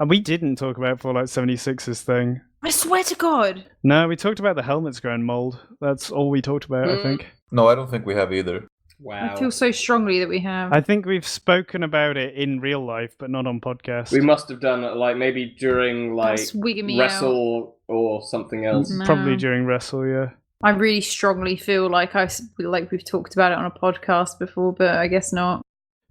And we didn't talk about Fallout 76's thing. I swear to God. No, we talked about the helmets growing mold. That's all we talked about, I think. No, I don't think we have either. Wow. I feel so strongly that we have. I think we've spoken about it in real life, but not on podcast. We must have done it like maybe during like That's wigging me Wrestle or something else. No. Probably during Wrestle, yeah. I really strongly feel like we've talked about it on a podcast before, but I guess not.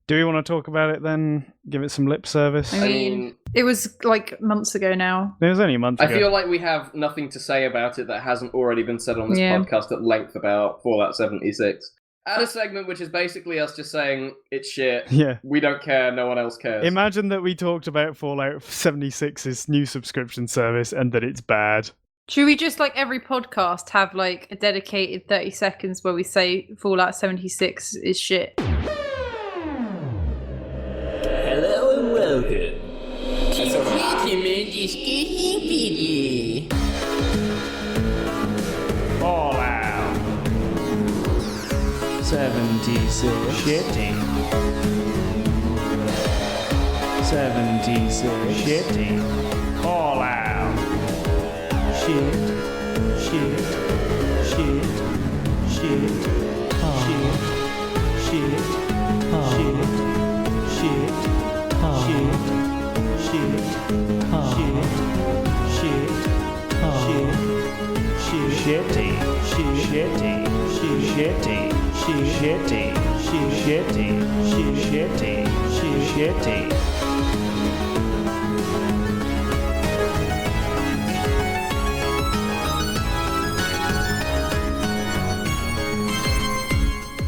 Do we want to talk about it then? Give it some lip service? I mean, it was like months ago now. It was only a month ago. I feel like we have nothing to say about it that hasn't already been said on this podcast at length about Fallout 76. Add a segment which is basically us just saying, it's shit, Yeah. we don't care, no one else cares. Imagine that we talked about Fallout 76's new subscription service and that it's bad. Should we just, like every podcast, have like a dedicated 30 seconds where we say Fallout 76 is shit? Hello and welcome to Pokémon Discussion Video. Fallout 76 shitty. 76 shitty. Fallout shit. Shit. Shit. Shit. Shit. Shit. Shit. Shit. Shitty, shitty, shitty, shitty, shitty, shitty, shitty.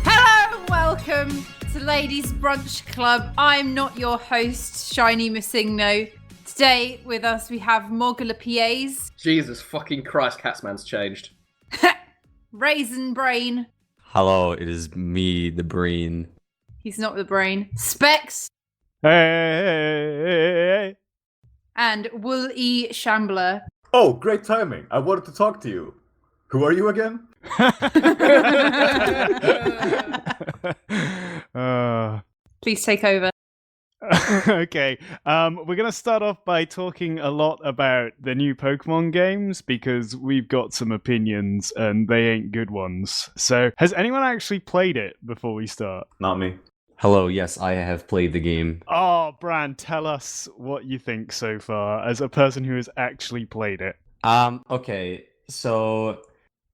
Hello and welcome to Ladies Brunch Club. I'm not your host, Shinymissingno. Today with us we have Mooglepies. Jesus fucking Christ, Catsman's changed. Raisin Brain. Hello, it is me, the brain. He's not the brain. Specs. Hey. And Woolyshambler. Oh, great timing. I wanted to talk to you. Who are you again? Please take over. Okay, we're going to start off by talking a lot about the new Pokemon games because we've got some opinions and they ain't good ones. So, has anyone actually played it before we start? Not me. Hello, yes, I have played the game. Oh, Bran, tell us what you think so far as a person who has actually played it. Okay, so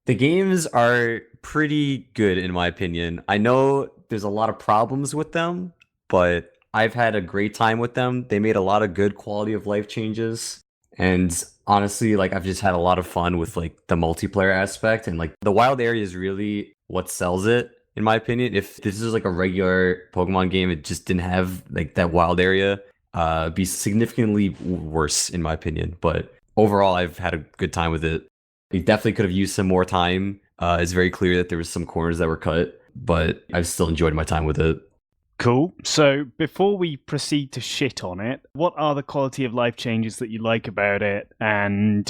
the games are pretty good in my opinion. I know there's a lot of problems with them, but I've had a great time with them. They made a lot of good quality of life changes. And honestly, like I've just had a lot of fun with like the multiplayer aspect, and like the wild area is really what sells it, in my opinion. If this is like a regular Pokemon game, it just didn't have like that wild area, it'd be significantly worse in my opinion. But overall, I've had a good time with it. It definitely could have used some more time. It's very clear that there was some corners that were cut, but I've still enjoyed my time with it. Cool. So before we proceed to shit on it, what are the quality of life changes that you like about it, and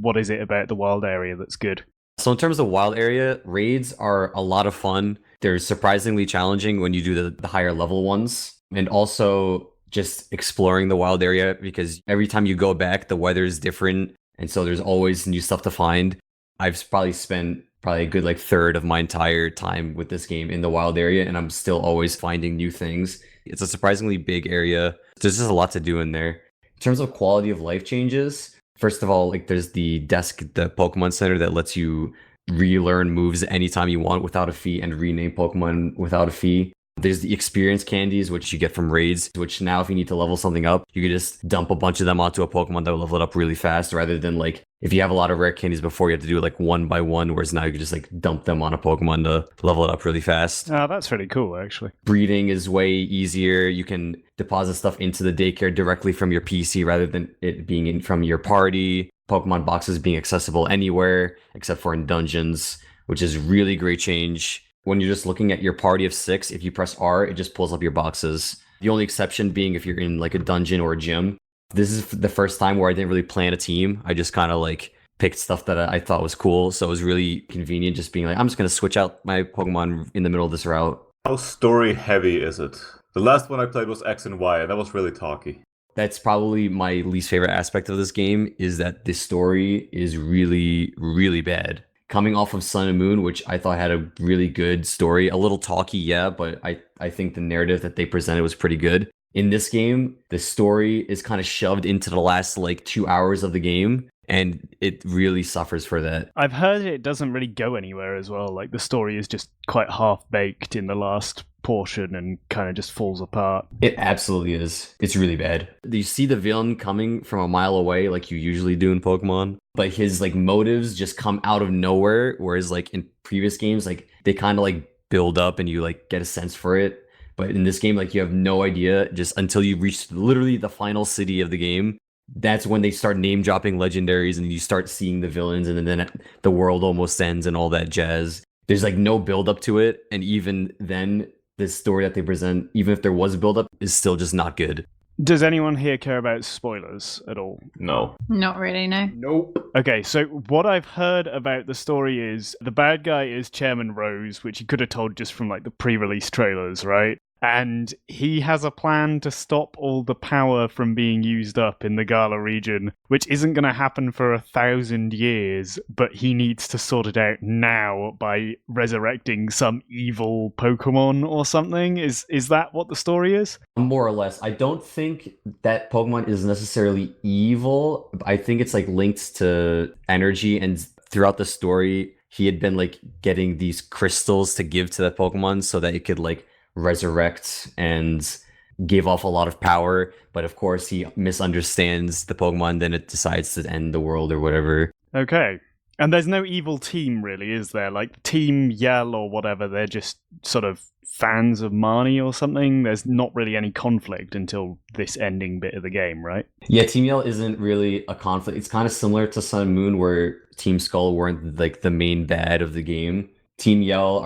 what is it about the wild area that's good? So in terms of wild area, raids are a lot of fun. They're surprisingly challenging when you do the higher level ones. And also just exploring the wild area, because every time you go back, the weather is different. And so there's always new stuff to find. I've probably spent a good like third of my entire time with this game in the wild area, and I'm still always finding new things. It's a surprisingly big area. There's just a lot to do in there. In terms of quality of life changes, first of all, like there's the Pokemon Center that lets you relearn moves anytime you want without a fee and rename Pokemon without a fee. There's the experience candies, which you get from raids, which now if you need to level something up, you can just dump a bunch of them onto a Pokemon that will level it up really fast, rather than like if you have a lot of rare candies before, you have to do it like one by one, whereas now you can just like dump them on a Pokemon to level it up really fast. Oh, that's really cool, actually. Breeding is way easier. You can deposit stuff into the daycare directly from your PC rather than it being from your party. Pokemon boxes being accessible anywhere except for in dungeons, which is really great change. When you're just looking at your party of 6, if you press R, it just pulls up your boxes. The only exception being if you're in like a dungeon or a gym. This is the first time where I didn't really plan a team. I just kind of like picked stuff that I thought was cool. So it was really convenient just being like, I'm just going to switch out my Pokemon in the middle of this route. How story heavy is it? The last one I played was X and Y, and that was really talky. That's probably my least favorite aspect of this game, is that the story is really, really bad. Coming off of Sun and Moon, which I thought had a really good story, a little talky, yeah, but I think the narrative that they presented was pretty good. In this game, the story is kind of shoved into the last like 2 hours of the game, and it really suffers for that. I've heard it doesn't really go anywhere as well. Like the story is just quite half-baked in the last portion and kind of just falls apart. It absolutely is. It's really bad. You see the villain coming from a mile away like you usually do in Pokemon, but his like motives just come out of nowhere, whereas like in previous games, like they kind of like build up and you like get a sense for it. But in this game, like you have no idea just until you reach literally the final city of the game. That's when they start name dropping legendaries and you start seeing the villains, and then the world almost ends and all that jazz. There's like no build up to it, and even then, this story that they present, even if there was a build up, is still just not good. Does anyone here care about spoilers at all? No. Not really, no. Nope. Okay, so what I've heard about the story is the bad guy is Chairman Rose, which you could have told just from like the pre-release trailers, right? And he has a plan to stop all the power from being used up in the Gala region, which isn't going to happen for 1,000 years, but he needs to sort it out now by resurrecting some evil Pokemon or something. Is that what the story is? More or less. I don't think that Pokemon is necessarily evil. I think it's like linked to energy, and throughout the story, he had been like getting these crystals to give to that Pokemon so that it could like resurrect and give off a lot of power, but of course he misunderstands the Pokemon, then it decides to end the world or whatever. Okay. And there's no evil team, really, is there? Like Team Yell or whatever, they're just sort of fans of Marnie or something? There's not really any conflict until this ending bit of the game, right? Yeah, Team Yell isn't really a conflict. It's kind of similar to Sun and Moon, where Team Skull weren't like the main bad of the game. Team Yell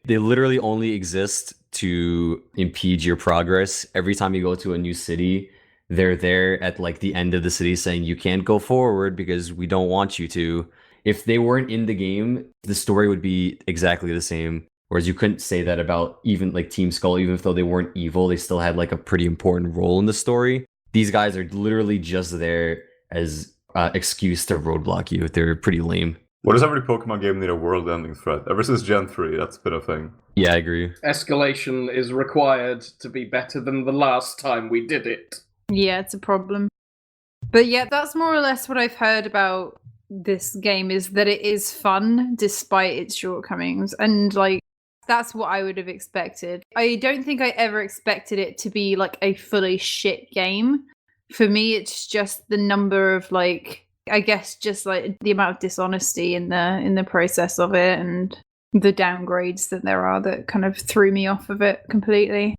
they literally only exist to impede your progress. Every time you go to a new city, they're there at like the end of the city saying you can't go forward because we don't want you to. If they weren't in the game, the story would be exactly the same. Whereas you couldn't say that about even like Team Skull. Even though they weren't evil, they still had like a pretty important role in the story. These guys are literally just there as excuse to roadblock you. They're pretty lame. What does every Pokemon game need a world-ending threat? Ever since Gen 3, that's been a thing. Yeah, I agree. Escalation is required to be better than the last time we did it. Yeah, it's a problem. But yeah, that's more or less what I've heard about this game, is that it is fun despite its shortcomings. And like, that's what I would have expected. I don't think I ever expected it to be like a fully shit game. For me, it's just the number of like, I guess just like the amount of dishonesty in the process of it and the downgrades that there are that kind of threw me off of it completely.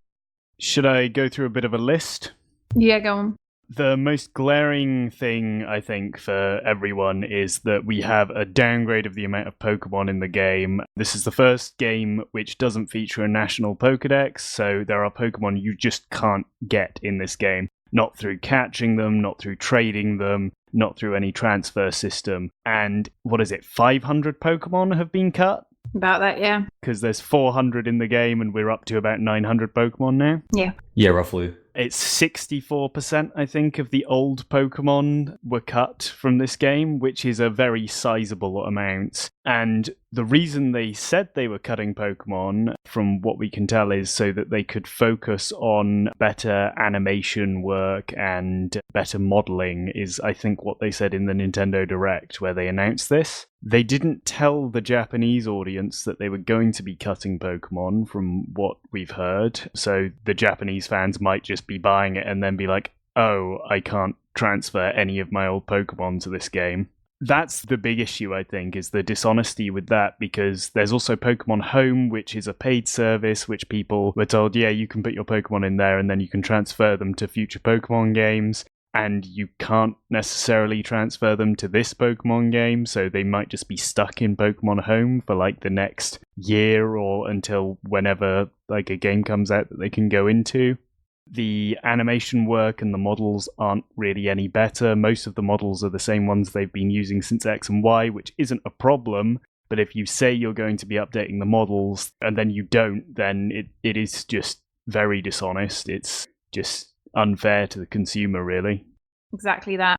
Should I go through a bit of a list? Yeah, go on. The most glaring thing, I think, for everyone is that we have a downgrade of the amount of Pokemon in the game. This is the first game which doesn't feature a national Pokedex, so there are Pokemon you just can't get in this game. Not through catching them, not through trading them, not through any transfer system. And what is it, 500 Pokemon have been cut? About that, yeah. Because there's 400 in the game and we're up to about 900 Pokemon now. Yeah, roughly. It's 64%, I think, of the old Pokemon were cut from this game, which is a very sizable amount. And the reason they said they were cutting Pokemon, from what we can tell, is so that they could focus on better animation work and better modeling, is, I think, what they said in the Nintendo Direct, where they announced this. They didn't tell the Japanese audience that they were going to be cutting Pokemon, from what we've heard. So the Japanese fans might just be buying it and then be like, oh, I can't transfer any of my old Pokemon to this game. That's the big issue, I think, is the dishonesty with that, because there's also Pokemon Home, which is a paid service, which people were told, yeah, you can put your Pokemon in there and then you can transfer them to future Pokemon games. And you can't necessarily transfer them to this Pokemon game, so they might just be stuck in Pokemon Home for like the next year or until whenever like a game comes out that they can go into. The animation work and the models aren't really any better. Most of the models are the same ones they've been using since X and Y, which isn't a problem. But if you say you're going to be updating the models and then you don't, then it is just very dishonest. It's just unfair to the consumer, really. Exactly that.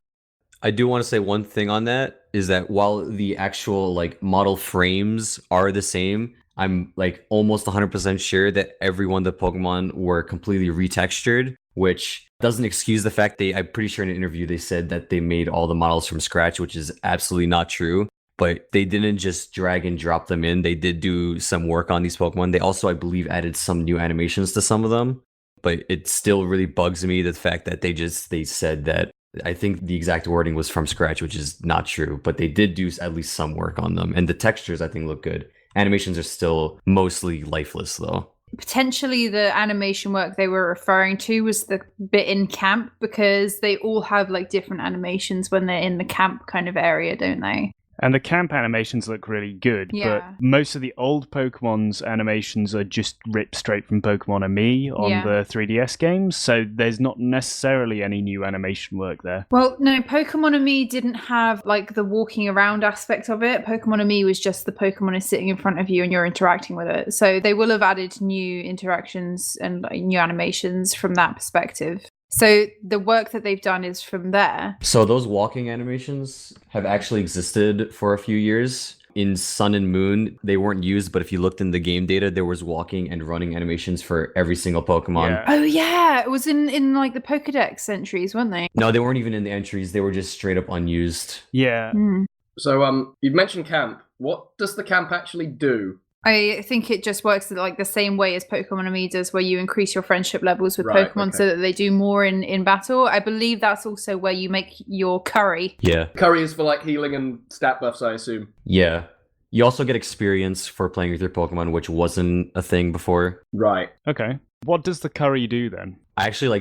I do want to say one thing on that is that while the actual like model frames are the same, I'm like almost 100% sure that every one of the Pokemon were completely retextured, which doesn't excuse the fact I'm pretty sure in an interview they said that they made all the models from scratch, which is absolutely not true. But they didn't just drag and drop them in. They did do some work on these Pokemon. They also, I believe, added some new animations to some of them. But it still really bugs me the fact that they said that. I think the exact wording was from scratch, which is not true. But they did do at least some work on them. And the textures, I think, look good. Animations are still mostly lifeless, though. Potentially the animation work they were referring to was the bit in camp, because they all have like different animations when they're in the camp kind of area, don't they? And the camp animations look really good, Yeah. but most of the old Pokemon's animations are just ripped straight from Pokemon and Me on Yeah. the 3DS games, so there's not necessarily any new animation work there. Well, no, Pokemon and Me didn't have like the walking around aspect of it. Pokemon and Me was just the Pokemon is sitting in front of you and you're interacting with it. So they will have added new interactions and like, new animations from that perspective. So the work that they've done is from there. So those walking animations have actually existed for a few years. In Sun and Moon, they weren't used, but if you looked in the game data, there was walking and running animations for every single Pokemon. Yeah. Oh yeah, it was in like the Pokedex entries, weren't they? No, they weren't even in the entries. They were just straight up unused. Yeah. Hmm. So, you've mentioned camp. What does the camp actually do? I think it just works like the same way as Pokemon and Me does, where you increase your friendship levels with Right, Pokemon okay. so that they do more in battle. I believe that's also where you make your curry. Yeah. Curry is for like healing and stat buffs, I assume. Yeah. You also get experience for playing with your Pokemon, which wasn't a thing before. Right. Okay. What does the curry do then? I actually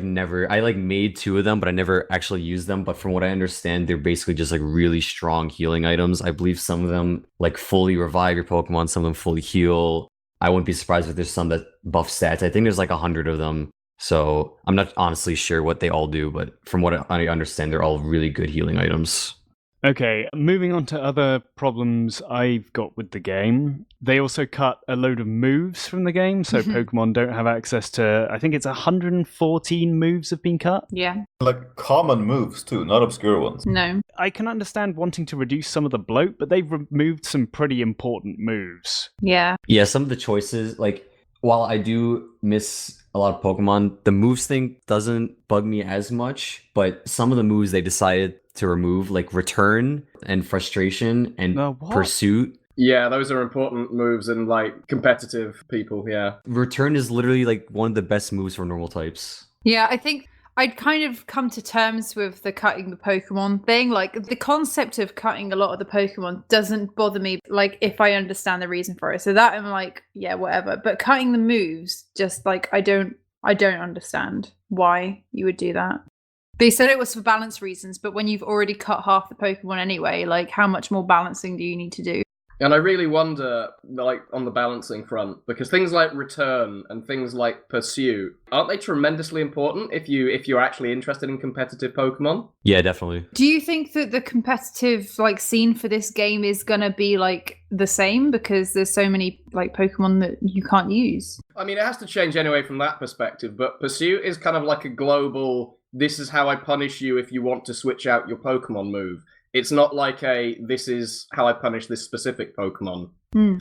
I made 2 of them, but I never actually used them. But from what I understand, they're basically just like really strong healing items. I believe some of them like fully revive your Pokemon, some of them fully heal. I wouldn't be surprised if there's some that buff stats. I think there's like 100 of them. So I'm not honestly sure what they all do, but from what I understand, they're all really good healing items. Okay, moving on to other problems I've got with the game. They also cut a load of moves from the game, so Pokemon don't have access to, I think it's 114 moves have been cut. Yeah. Like common moves too, not obscure ones. No. I can understand wanting to reduce some of the bloat, but they've removed some pretty important moves. Yeah. Yeah, some of the choices, like, while I do miss a lot of Pokemon, the moves thing doesn't bug me as much, but some of the moves they decided to remove, like Return and Frustration and What? Pursuit. Yeah, those are important moves in like competitive people, yeah. Return is literally like one of the best moves for normal types. Yeah, I think I'd kind of come to terms with the cutting the Pokemon thing. Like, the concept of cutting a lot of the Pokemon doesn't bother me, like, if I understand the reason for it. So that I'm like, yeah, whatever. But cutting the moves, just like, I don't understand why you would do that. They said it was for balance reasons, but when you've already cut half the Pokemon anyway, like, how much more balancing do you need to do? And I really wonder, like, on the balancing front, because things like Return and things like Pursuit, aren't they tremendously important if you're actually interested in competitive Pokemon? Yeah, definitely. Do you think that the competitive like scene for this game is gonna be like the same because there's so many like Pokemon that you can't use? I mean, it has to change anyway from that perspective, but Pursuit is kind of like a global, this is how I punish you if you want to switch out your Pokemon move. It's not like this is how I punish this specific Pokemon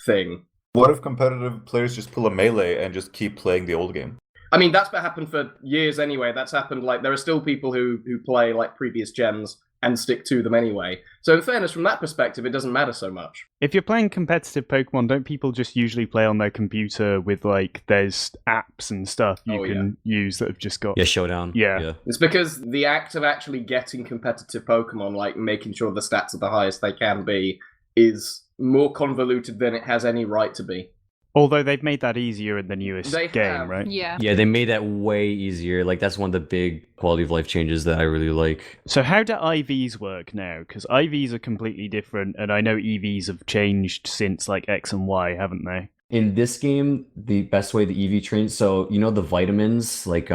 thing. What if competitive players just pull a melee and just keep playing the old game? I mean, that's happened for years anyway. That's happened, like, there are still people who play, like, previous gens and stick to them anyway. So in fairness, from that perspective, it doesn't matter so much. If you're playing competitive Pokemon, don't people just usually play on their computer with, like, there's apps and stuff you can use that have just got... Yeah, Showdown. Yeah. It's because the act of actually getting competitive Pokemon, like making sure the stats are the highest they can be, is more convoluted than it has any right to be. Although they've made that easier in the newest They game, have. right? Yeah. Yeah, they made that way easier. Like, that's one of the big quality of life changes that I really like. So how do IVs work now? Because IVs are completely different, and I know EVs have changed since, like, X and Y, haven't they? In this game, the best way the EV trains, so you know the vitamins, like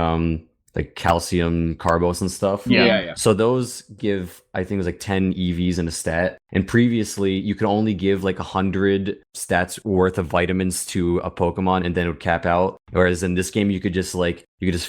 calcium, carbos and stuff? Yeah. So those give, I think it was like 10 EVs in a stat. And previously, you could only give like 100 stats worth of vitamins to a Pokemon and then it would cap out. Whereas in this game, you could just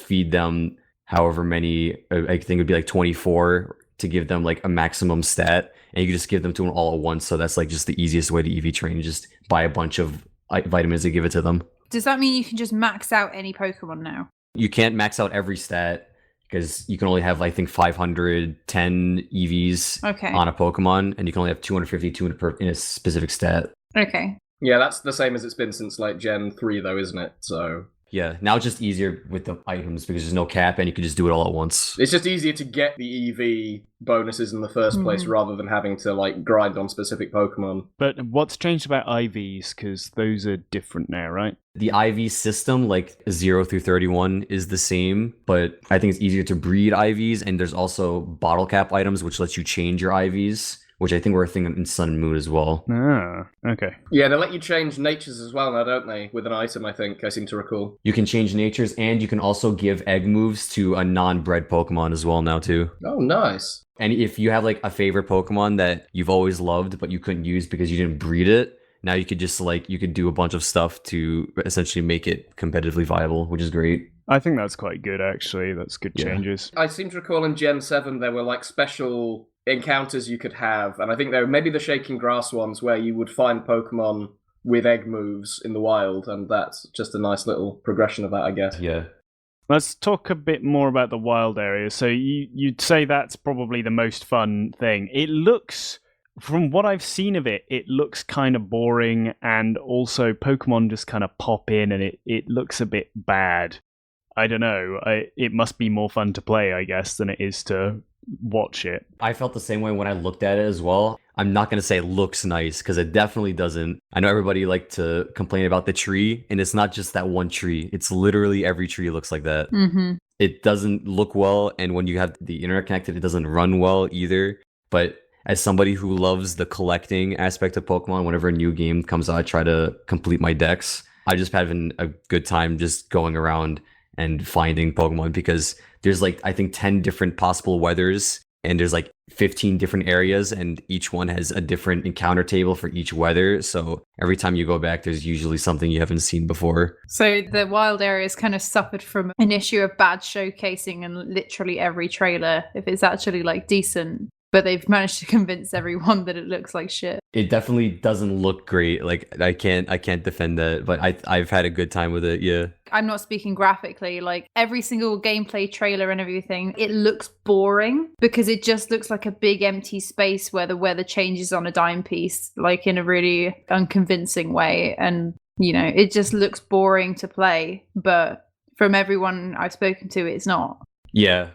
feed them however many, I think it would be like 24 to give them like a maximum stat, and you can just give them to them all at once. So that's like just the easiest way to EV train, just buy a bunch of vitamins and give it to them. Does that mean you can just max out any Pokemon now? You can't max out every stat because you can only have, I think, 510 EVs on a Pokemon, and you can only have 252 in a specific stat. Okay. Yeah, that's the same as it's been since like Gen 3 though, isn't it? So yeah, now it's just easier with the items because there's no cap and you can just do it all at once. it's just easier to get the EV bonuses in the first place rather than having to like grind on specific Pokemon. But what's changed about IVs? Because those are different now, right? The IV system, like 0 through 31, is the same, but I think it's easier to breed IVs, and there's also bottle cap items, which lets you change your IVs, which I think were a thing in Sun and Moon as well. Ah, okay. Yeah, they let you change natures as well now, don't they? With an item, I think, I seem to recall. You can change natures, and you can also give egg moves to a non-bred Pokemon as well now, too. Oh, nice. And if you have like a favorite Pokemon that you've always loved, but you couldn't use because you didn't breed it, now you could just like, you could do a bunch of stuff to essentially make it competitively viable, which is great. I think that's quite good, actually. That's good changes. I seem to recall in Gen 7 there were like special encounters you could have, and I think there were maybe the Shaking Grass ones where you would find Pokemon with egg moves in the wild, and that's just a nice little progression of that, I guess. Yeah. Let's talk a bit more about the wild area. So you'd say that's probably the most fun thing. It looks, from what I've seen of it, it looks kind of boring, and also Pokemon just kind of pop in and it looks a bit bad. I don't know. It must be more fun to play, I guess, than it is to watch it. I felt the same way when I looked at it as well. I'm not going to say it looks nice because it definitely doesn't. I know everybody like to complain about the tree, and it's not just that one tree. It's literally every tree looks like that. Mm-hmm. It doesn't look well, and when you have the internet connected, it doesn't run well either. But as somebody who loves the collecting aspect of Pokemon, whenever a new game comes out, I try to complete my decks. I just having a good time just going around and finding Pokemon because there's like, I think 10 different possible weathers, and there's like 15 different areas, and each one has a different encounter table for each weather. So every time you go back, there's usually something you haven't seen before. So the wild areas kind of suffered from an issue of bad showcasing in literally every trailer, if it's actually like decent. But they've managed to convince everyone that it looks like shit. It definitely doesn't look great. Like I can't defend that, but I've had a good time with it. Yeah. I'm not speaking graphically. Like every single gameplay trailer and everything, it looks boring because it just looks like a big empty space where the weather changes on a dime piece, like in a really unconvincing way. And you know, it just looks boring to play. But from everyone I've spoken to, it's not. Yeah.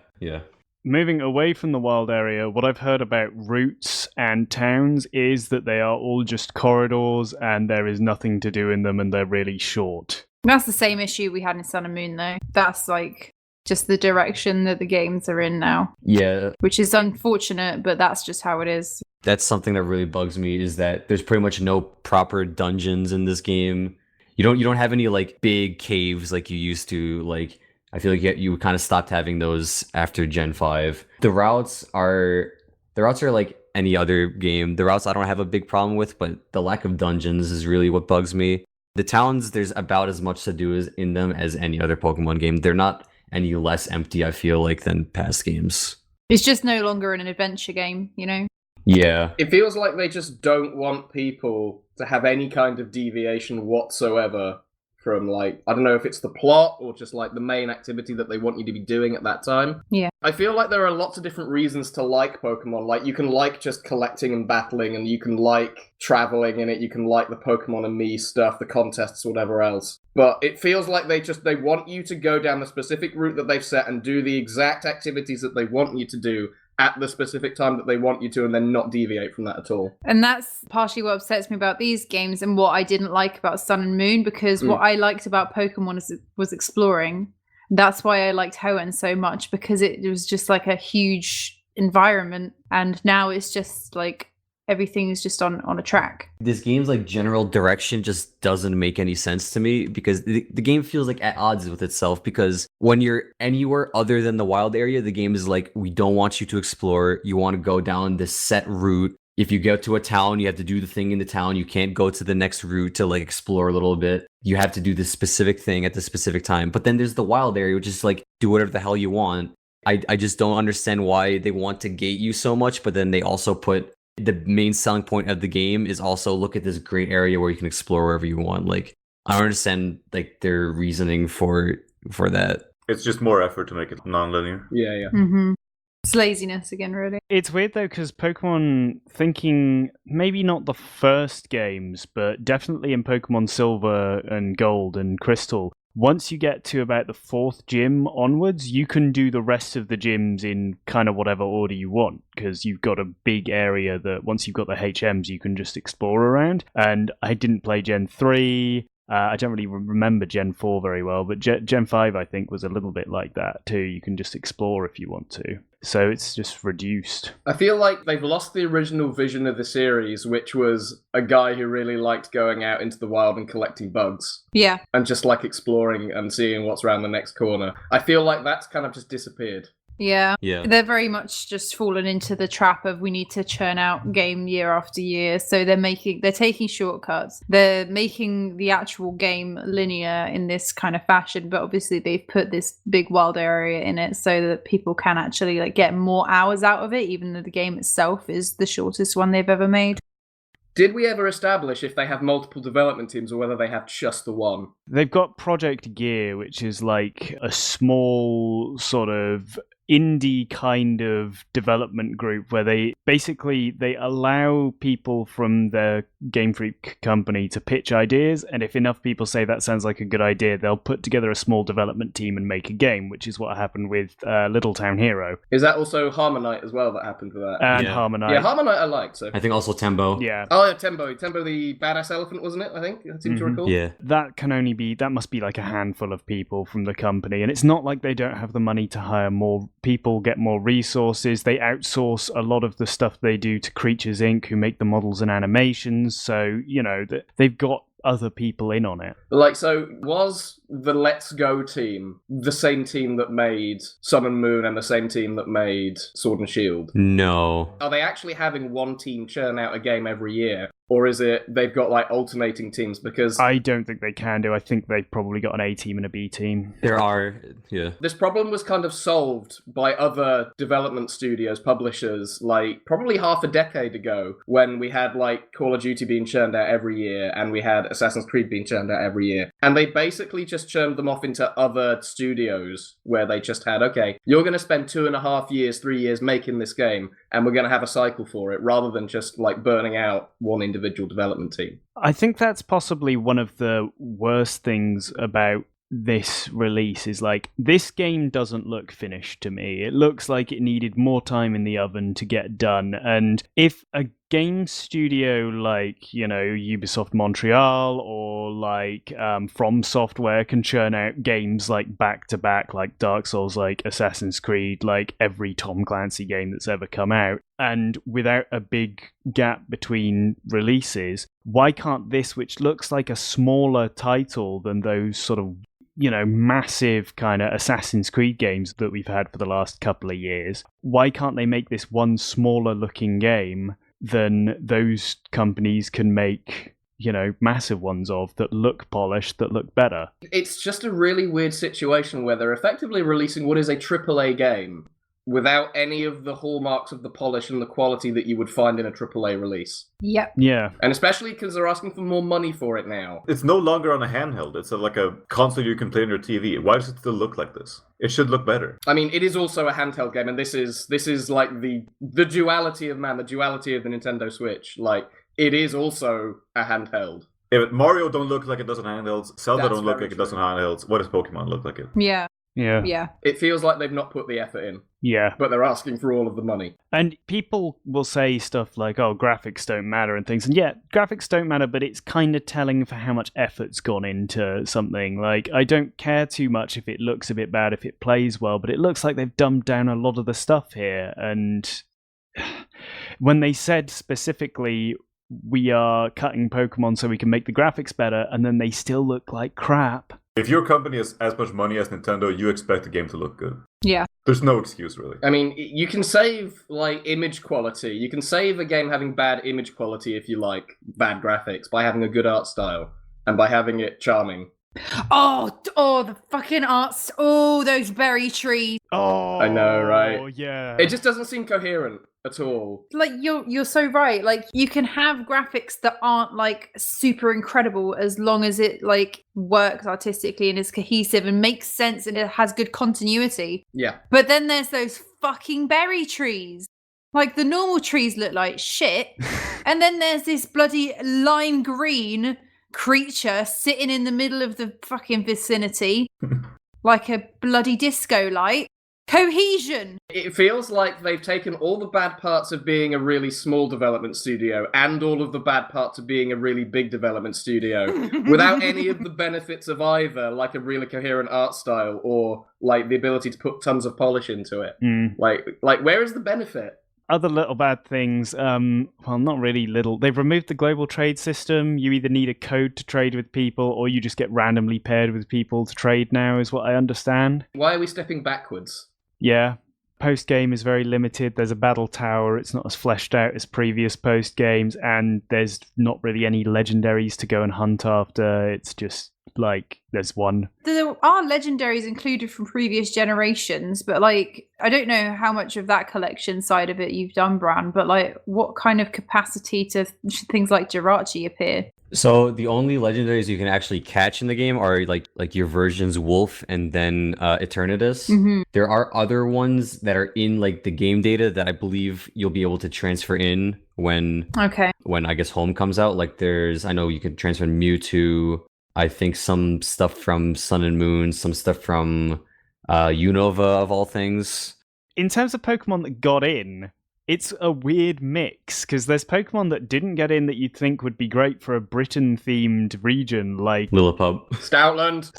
Moving away from the wild area, what I've heard about routes and towns is that they are all just corridors and there is nothing to do in them and they're really short. That's the same issue we had in Sun and Moon, though. That's like just the direction that the games are in now. Yeah. Which is unfortunate, but that's just how it is. That's something that really bugs me, is that there's pretty much no proper dungeons in this game. You don't have any like big caves like you used to. Like I feel like you kind of stopped having those after Gen 5. The routes are like any other game. The routes I don't have a big problem with, but the lack of dungeons is really what bugs me. The towns, there's about as much to do in them as any other Pokemon game. They're not any less empty, I feel like, than past games. It's just no longer an adventure game, you know? Yeah. It feels like they just don't want people to have any kind of deviation whatsoever from, like, I don't know if it's the plot or just, like, the main activity that they want you to be doing at that time. Yeah. I feel like there are lots of different reasons to like Pokemon. Like, you can like just collecting and battling, and you can like traveling in it, you can like the Pokemon and Me stuff, the contests, whatever else. But it feels like they want you to go down the specific route that they've set and do the exact activities that they want you to do at the specific time that they want you to, and then not deviate from that at all. And that's partially what upsets me about these games and what I didn't like about Sun and Moon, because what I liked about Pokemon was exploring. That's why I liked Hoenn so much, because it was just like a huge environment, and now it's just like everything is just on a track. This game's like general direction just doesn't make any sense to me, because the game feels like at odds with itself, because when you're anywhere other than the wild area, the game is like, we don't want you to explore. You want to go down this set route. if you get to a town, you have to do the thing in the town. You can't go to the next route to like explore a little bit. You have to do this specific thing at the specific time. But then there's the wild area, which is like do whatever the hell you want. I just don't understand why they want to gate you so much, but then they also put the main selling point of the game is also look at this great area where you can explore wherever you want. Like I don't understand like their reasoning for that. It's just more effort to make it non-linear. Yeah. Mm-hmm. It's laziness again, really. It's weird though, because Pokemon, thinking maybe not the first games, but definitely in Pokemon Silver and Gold and Crystal, once you get to about the 4th gym onwards, you can do the rest of the gyms in kind of whatever order you want, because you've got a big area that once you've got the HMs, you can just explore around. And I didn't play Gen 3. I don't really remember Gen 4 very well, but Gen 5, I think, was a little bit like that too. You can just explore if you want to. So it's just reduced. I feel like they've lost the original vision of the series, which was a guy who really liked going out into the wild and collecting bugs. Yeah. And just like exploring and seeing what's around the next corner. I feel like that's kind of just disappeared. Yeah. Yeah. Very much just fallen into the trap of we need to churn out game year after year. So they're taking shortcuts. They're making the actual game linear in this kind of fashion, but obviously they've put this big wild area in it so that people can actually like get more hours out of it, even though the game itself is the shortest one they've ever made. Did we ever establish if they have multiple development teams or whether they have just the one? They've got Project Gear, which is like a small sort of indie kind of development group where they allow people from their Game Freak company to pitch ideas, and if enough people say that sounds like a good idea, they'll put together a small development team and make a game, which is what happened with Little Town Hero. Is that also Harmonite as well that happened with that? And Yeah. Harmonite. Yeah, Harmonite I liked. So. I think also Tembo. Yeah. Oh, yeah, Tembo the badass elephant, wasn't it? I think I seem to recall. Yeah. That must be like a handful of people from the company, and it's not like they don't have the money to hire more people, get more resources. They outsource a lot of the stuff they do to Creatures Inc., who make the models and animations, so they've got other people in on it. Like, so was the Let's Go team the same team that made Sun and Moon and the same team that made Sword and Shield? No. Are they actually having one team churn out a game every year? Or is it they've got like alternating teams? Because I don't think they can do. I think they've probably got an A team and a B team. There are, yeah. this problem was kind of solved by other development studios, publishers, like probably half a decade ago when we had like Call of Duty being churned out every year and we had Assassin's Creed being churned out every year. And they basically just churned them off into other studios where they just had, okay, you're going to spend 2.5 years, 3 years making this game and we're going to have a cycle for it rather than just like burning out one individual development team. I think that's possibly one of the worst things about this release is like, this game doesn't look finished to me. It looks like it needed more time in the oven to get done. And if a game studio like, Ubisoft Montreal or like From Software can churn out games like back to back, like Dark Souls, like Assassin's Creed, like every Tom Clancy game that's ever come out, and without a big gap between releases, why can't this, which looks like a smaller title than those sort of massive kind of Assassin's Creed games that we've had for the last couple of years, why can't they make this one smaller looking game than those companies can make, massive ones of that look polished, that look better? It's just a really weird situation where they're effectively releasing what is a AAA game without any of the hallmarks of the polish and the quality that you would find in a AAA release. Yep. Yeah. And especially because they're asking for more money for it now. It's no longer on a handheld. It's like a console you can play on your TV. Why does it still look like this? It should look better. I mean, it is also a handheld game, and this is like the duality of man, the duality of the Nintendo Switch. Like, it is also a handheld. If Mario don't look like it does on handhelds, Zelda That's don't look very like it does on handhelds, what does Pokemon look like it? Yeah. Yeah. Yeah. It feels like they've not put the effort in, Yeah. but they're asking for all of the money. And people will say stuff like, oh, graphics don't matter and things. And yeah, graphics don't matter, but it's kind of telling for how much effort's gone into something. Like, I don't care too much if it looks a bit bad, if it plays well, but it looks like they've dumbed down a lot of the stuff here. And when they said specifically, we are cutting Pokemon so we can make the graphics better, and then they still look like crap, If your company has as much money as Nintendo, you expect the game to look good. Yeah. There's no excuse, really. I mean, you can save, like, image quality. You can save a game having bad image quality if you like bad graphics by having a good art style and by having it charming. Oh, the fucking arts. Oh, those berry trees. Oh, I know, right? Yeah. It just doesn't seem coherent at all. Like, you're so right. Like, you can have graphics that aren't, like, super incredible as long as it, like, works artistically and is cohesive and makes sense and it has good continuity. Yeah. But then there's those fucking berry trees. Like, the normal trees look like shit. And then there's this bloody lime green creature sitting in the middle of the fucking vicinity like a bloody disco light. Cohesion. It feels like they've taken all the bad parts of being a really small development studio and all of the bad parts of being a really big development studio without any of the benefits of either, like a really coherent art style or like the ability to put tons of polish into it. Like where is the benefit? Other little bad things, well, not really little. They've removed the global trade system. You either need a code to trade with people or you just get randomly paired with people to trade now, is what I understand. Why are we stepping backwards? Yeah. Post-game is very limited. There's a battle tower. It's not as fleshed out as previous post-games, and there's not really any legendaries to go and hunt after. It's just, like, there's one. There are legendaries included from previous generations, but, like, I don't know how much of that collection side of it you've done, Bran, but, like, what kind of capacity to things like Jirachi appear? So the only legendaries you can actually catch in the game are like your version's Wolf and then Eternatus. Mm-hmm. There are other ones that are in like the game data that I believe you'll be able to transfer in when I guess Home comes out. Like I know you can transfer Mewtwo, I think some stuff from Sun and Moon, some stuff from Unova of all things. In terms of Pokemon that got in, it's a weird mix, because there's Pokemon that didn't get in that you'd think would be great for a Britain-themed region, like Lillipup. Stoutland,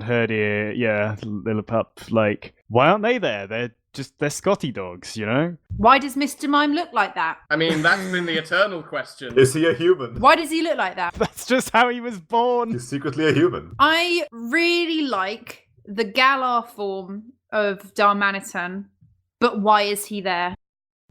Herdier, yeah, Lillipup. Like, why aren't they there? They're Scotty dogs, you know? Why does Mr. Mime look like that? I mean, that's been the eternal question. Is he a human? Why does he look like that? That's just how he was born. He's secretly a human. I really like the Galar form of Darmanitan, but why is he there?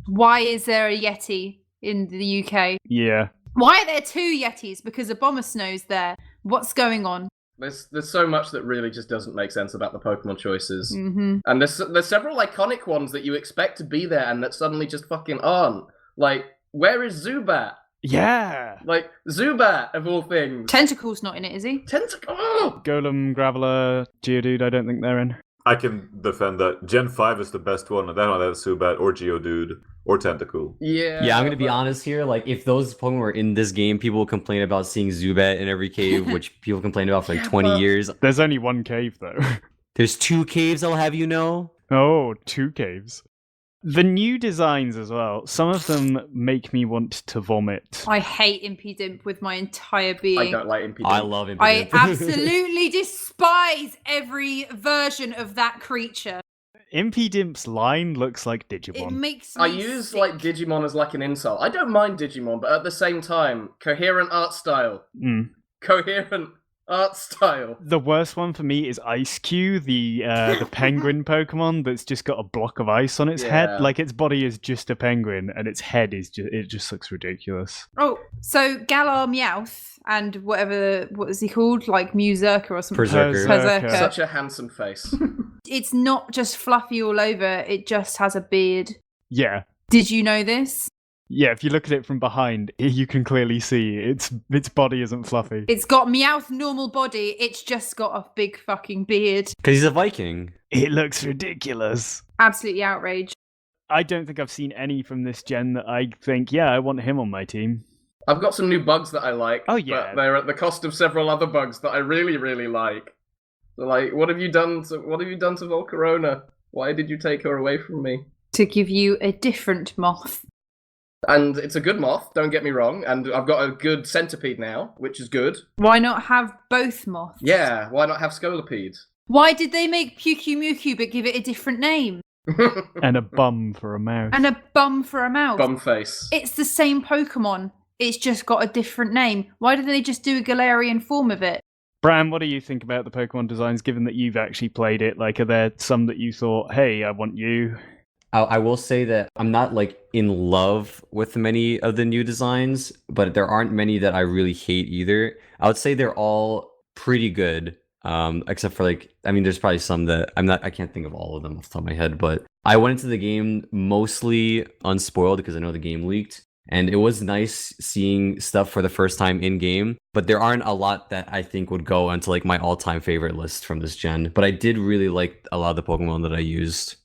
Why is there a Yeti in the UK? Yeah. Why are there two Yetis? Because Abomasnow's there. What's going on? There's so much that really just doesn't make sense about the Pokemon choices. Mm-hmm. And there's several iconic ones that you expect to be there and that suddenly just fucking aren't. Like, where is Zubat? Yeah. Like, Zubat, of all things. Tentacle's not in it, is he? Oh! Golem, Graveler, Geodude, I don't think they're in. I can defend that. Gen 5 is the best one, and then I'll have Zubat or Geodude or Tentacool. Yeah, I'm gonna be honest here. Like, if those Pokemon were in this game, people will complain about seeing Zubat in every cave, which people complained about for like 20 years. There's only one cave, though. There's 2 caves, I'll have you know. Oh, 2 caves. The new designs as well, some of them make me want to vomit. I hate Impidimp with my entire being. I don't like Impidimp. I love Impidimp. I absolutely despise every version of that creature. Impidimp's line looks like Digimon. It makes me I use sick. like Digimon as like an insult. I don't mind Digimon, but at the same time, coherent art style. Coherent art style. The worst one for me is Ice Cube, the penguin Pokemon that's just got a block of ice on its head. Like, its body is just a penguin, and its head is it just looks ridiculous. Oh, so Galar Meowth and what is he called? Like Mewzerker or something. Berserker. Such a handsome face. It's not just fluffy all over, it just has a beard. Yeah. Did you know this? Yeah, if you look at it from behind, you can clearly see its body isn't fluffy. It's got Meowth normal body, it's just got a big fucking beard. Because he's a Viking. It looks ridiculous. Absolutely outraged. I don't think I've seen any from this gen that I think, yeah, I want him on my team. I've got some new bugs that I like. Oh, yeah. But they're at the cost of several other bugs that I really, really like. So, like, what have you done to Volcarona? Why did you take her away from me? To give you a different moth. And it's a good moth, don't get me wrong, and I've got a good centipede now, which is good. Why not have both moths? Yeah, why not have Scolipede? Why did they make Pyukumuku but give it a different name? And a bum for a mouse. And a bum for a mouse. Bum face. It's the same Pokemon. It's just got a different name. Why didn't they just do a Galarian form of it? Bram, what do you think about the Pokemon designs, given that you've actually played it? Like, are there some that you thought, hey, I want you? I will say that I'm not like in love with many of the new designs, but there aren't many that I really hate either. I would say they're all pretty good. Except for like, I mean, there's probably some that I can't think of all of them off the top of my head, but I went into the game mostly unspoiled because I know the game leaked. And it was nice seeing stuff for the first time in game, but there aren't a lot that I think would go into like my all-time favorite list from this gen. But I did really like a lot of the Pokemon that I used.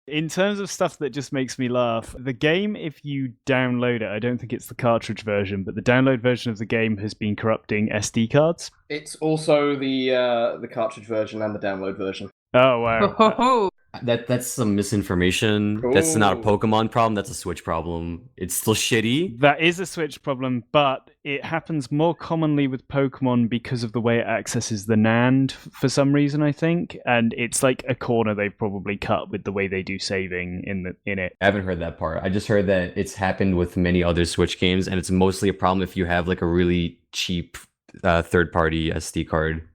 In terms of stuff that just makes me laugh, the game, if you download it, I don't think it's the cartridge version, but the download version of the game has been corrupting SD cards. It's also the cartridge version and the download version. Oh, wow. That's some misinformation. That's not a Pokemon problem, that's a Switch problem. It's still shitty. That is a Switch problem, but it happens more commonly with Pokemon because of the way it accesses the NAND for some reason, I think. And it's like a corner they've probably cut with the way they do saving in it. I haven't heard that part. I just heard that it's happened with many other Switch games, and it's mostly a problem if you have like a really cheap third-party SD card.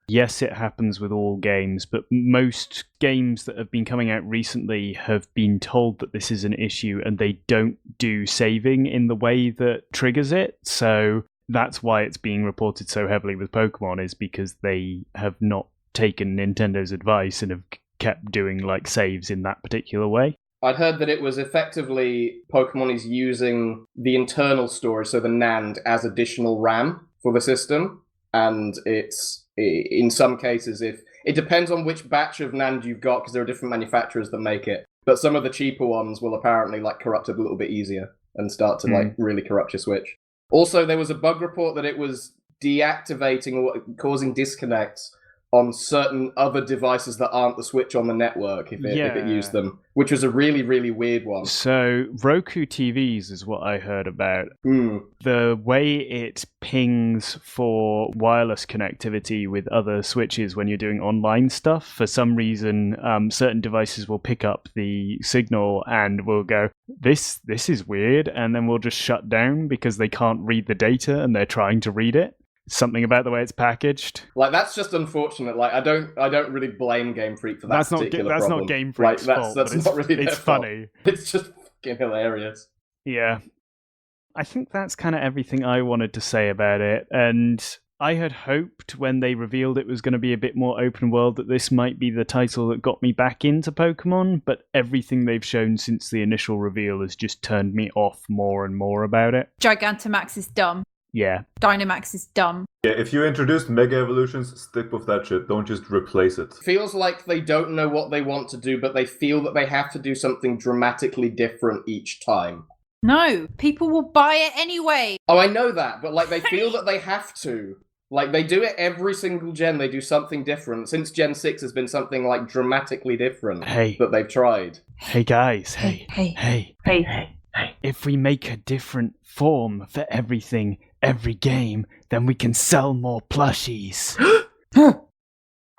Yes, it happens with all games, but most games that have been coming out recently have been told that this is an issue and they don't do saving in the way that triggers it. So that's why it's being reported so heavily with Pokemon, is because they have not taken Nintendo's advice and have kept doing like saves in that particular way. I'd heard that it was effectively Pokemon is using the internal storage, so the NAND, as additional RAM for the system, and it's in some cases, if it depends on which batch of NAND you've got, because there are different manufacturers that make it. But some of the cheaper ones will apparently like corrupt it a little bit easier and start to like really corrupt your Switch. Also, there was a bug report that it was deactivating or causing disconnects on certain other devices that aren't the Switch on the network if it used them, which was a really, really weird one. So Roku TVs is what I heard about. The way it pings for wireless connectivity with other Switches when you're doing online stuff, for some reason, certain devices will pick up the signal and will go, this is weird, and then we'll just shut down because they can't read the data and they're trying to read it. Something about the way it's packaged. Like, that's just unfortunate. Like, I don't really blame Game Freak for that. That's not Game Freak's fault. That's not really their it's fault. Funny. It's just fucking hilarious. Yeah. I think that's kind of everything I wanted to say about it. And I had hoped when they revealed it was going to be a bit more open world that this might be the title that got me back into Pokemon, but everything they've shown since the initial reveal has just turned me off more and more about it. Gigantamax is dumb. Yeah. Dynamax is dumb. Yeah, if you introduce Mega Evolutions, stick with that shit. Don't just replace it. Feels like they don't know what they want to do, but they feel that they have to do something dramatically different each time. No, people will buy it anyway. Oh, I know that, but like they feel that they have to. Like, they do it every single gen, they do something different. Since Gen 6 has been something like dramatically different that they've tried. Hey guys, hey. If we make a different form for everything, every game, then we can sell more plushies.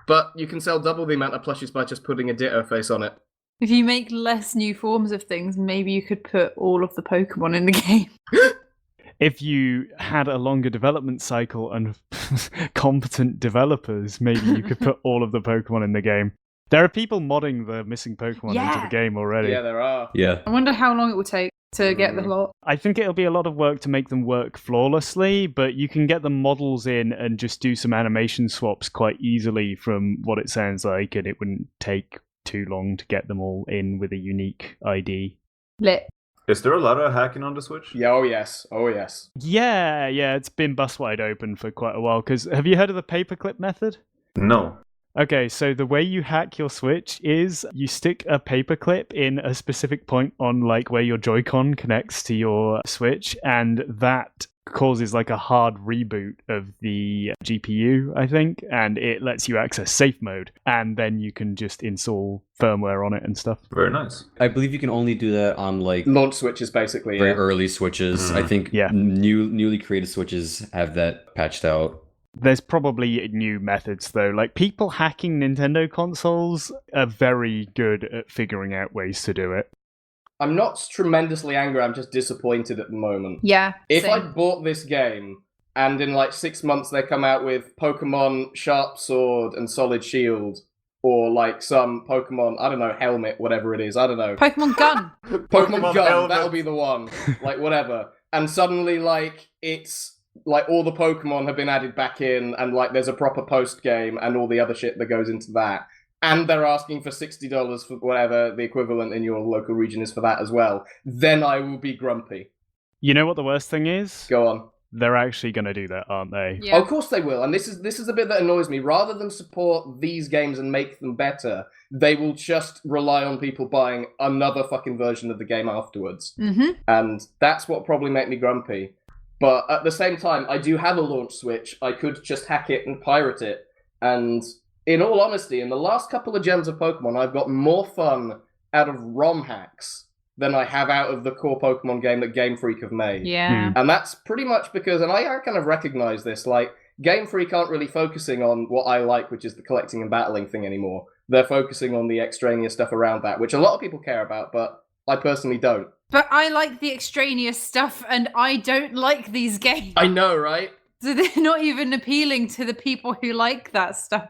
But you can sell double the amount of plushies by just putting a Ditto face on it. If you make less new forms of things, maybe you could put all of the Pokemon in the game. If you had a longer development cycle and competent developers, maybe you could put all of the Pokemon in the game. There are people modding the missing Pokemon into the game already. Yeah, there are. Yeah. I wonder how long it will take to get the lot. I think it'll be a lot of work to make them work flawlessly, but you can get the models in and just do some animation swaps quite easily from what it sounds like, and it wouldn't take too long to get them all in with a unique ID. Lit. Is there a lot of hacking on the Switch? Yeah, oh yes. Yeah, it's been bust wide open for quite a while, because have you heard of the paperclip method? No. Okay, so the way you hack your Switch is you stick a paperclip in a specific point on like where your Joy-Con connects to your Switch, and that causes like a hard reboot of the GPU, I think, and it lets you access safe mode, and then you can just install firmware on it and stuff. Very nice. I believe you can only do that on like Launch Switches, basically. very early Switches. I think newly created Switches have that patched out. There's probably new methods though. Like, people hacking Nintendo consoles are very good at figuring out ways to do it. I'm not tremendously angry, I'm just disappointed at the moment. Yeah. If same. I'd bought this game and in like 6 months they come out with Pokemon Sharp Sword and Solid Shield, or like some Pokemon, I don't know, helmet, whatever it is, I don't know. Pokemon Gun. Pokemon Gun, helmet. that'll be the one. Like, whatever. And suddenly, like, it's like all the Pokemon have been added back in, and like there's a proper post game and all the other shit that goes into that. And they're asking for $60 for whatever the equivalent in your local region is for that as well. Then I will be grumpy. You know what the worst thing is? Go on. They're actually going to do that, aren't they? Yeah. Oh, of course they will, and this is the bit that annoys me. Rather than support these games and make them better, they will just rely on people buying another fucking version of the game afterwards. Mm-hmm. And that's what probably made me grumpy. But at the same time, I do have a launch Switch. I could just hack it and pirate it. And in all honesty, in the last couple of gens of Pokemon, I've got more fun out of ROM hacks than I have out of the core Pokemon game that Game Freak have made. Yeah. And that's pretty much because, and I kind of recognize this, like, Game Freak aren't really focusing on what I like, which is the collecting and battling thing anymore. They're focusing on the extraneous stuff around that, which a lot of people care about, but I personally don't. But I like the extraneous stuff, and I don't like these games. I know, right? So they're not even appealing to the people who like that stuff.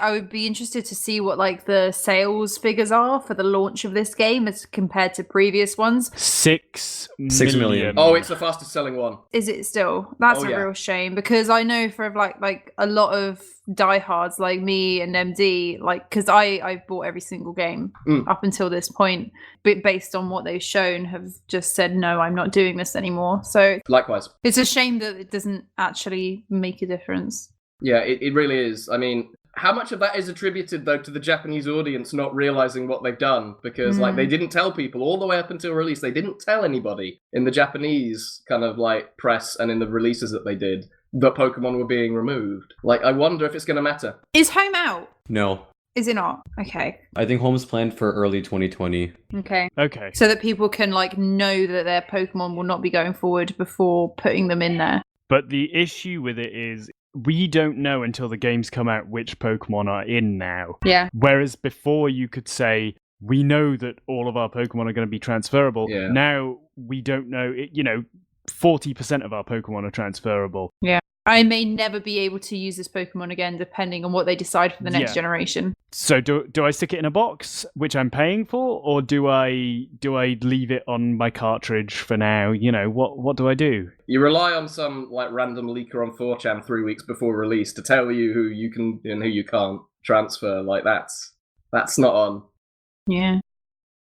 I would be interested to see what like the sales figures are for the launch of this game as compared to previous ones. 6 million. million. Oh, it's the fastest selling one. Is it still? That's Oh, a yeah. real shame, because I know for like a lot of diehards like me and MD, like, because I've bought every single game up until this point, but based on what they've shown, have just said no, I'm not doing this anymore. So Likewise. it's a shame that it doesn't actually make a difference. Yeah, it really is. I mean, how much of that is attributed, though, to the Japanese audience not realizing what they've done? Because, like, they didn't tell people all the way up until release. They didn't tell anybody in the Japanese kind of, like, press and in the releases that they did that Pokemon were being removed. Like, I wonder if it's going to matter. Is Home out? No. Is it not? Okay. I think Home's planned for early 2020. Okay. Okay. So that people can, like, know that their Pokemon will not be going forward before putting them in there. But the issue with it is we don't know until the games come out which Pokemon are in now. Yeah. Whereas before you could say, we know that all of our Pokemon are going to be transferable. Yeah. Now we don't know. 40% of our Pokemon are transferable. Yeah. I may never be able to use this Pokemon again, depending on what they decide for the next Yeah. generation. So do I stick it in a box, which I'm paying for, or do I leave it on my cartridge for now? What do I do? You rely on some, like, random leaker on 4chan 3 weeks before release to tell you who you can and who you can't transfer. Like, that's not on. Yeah.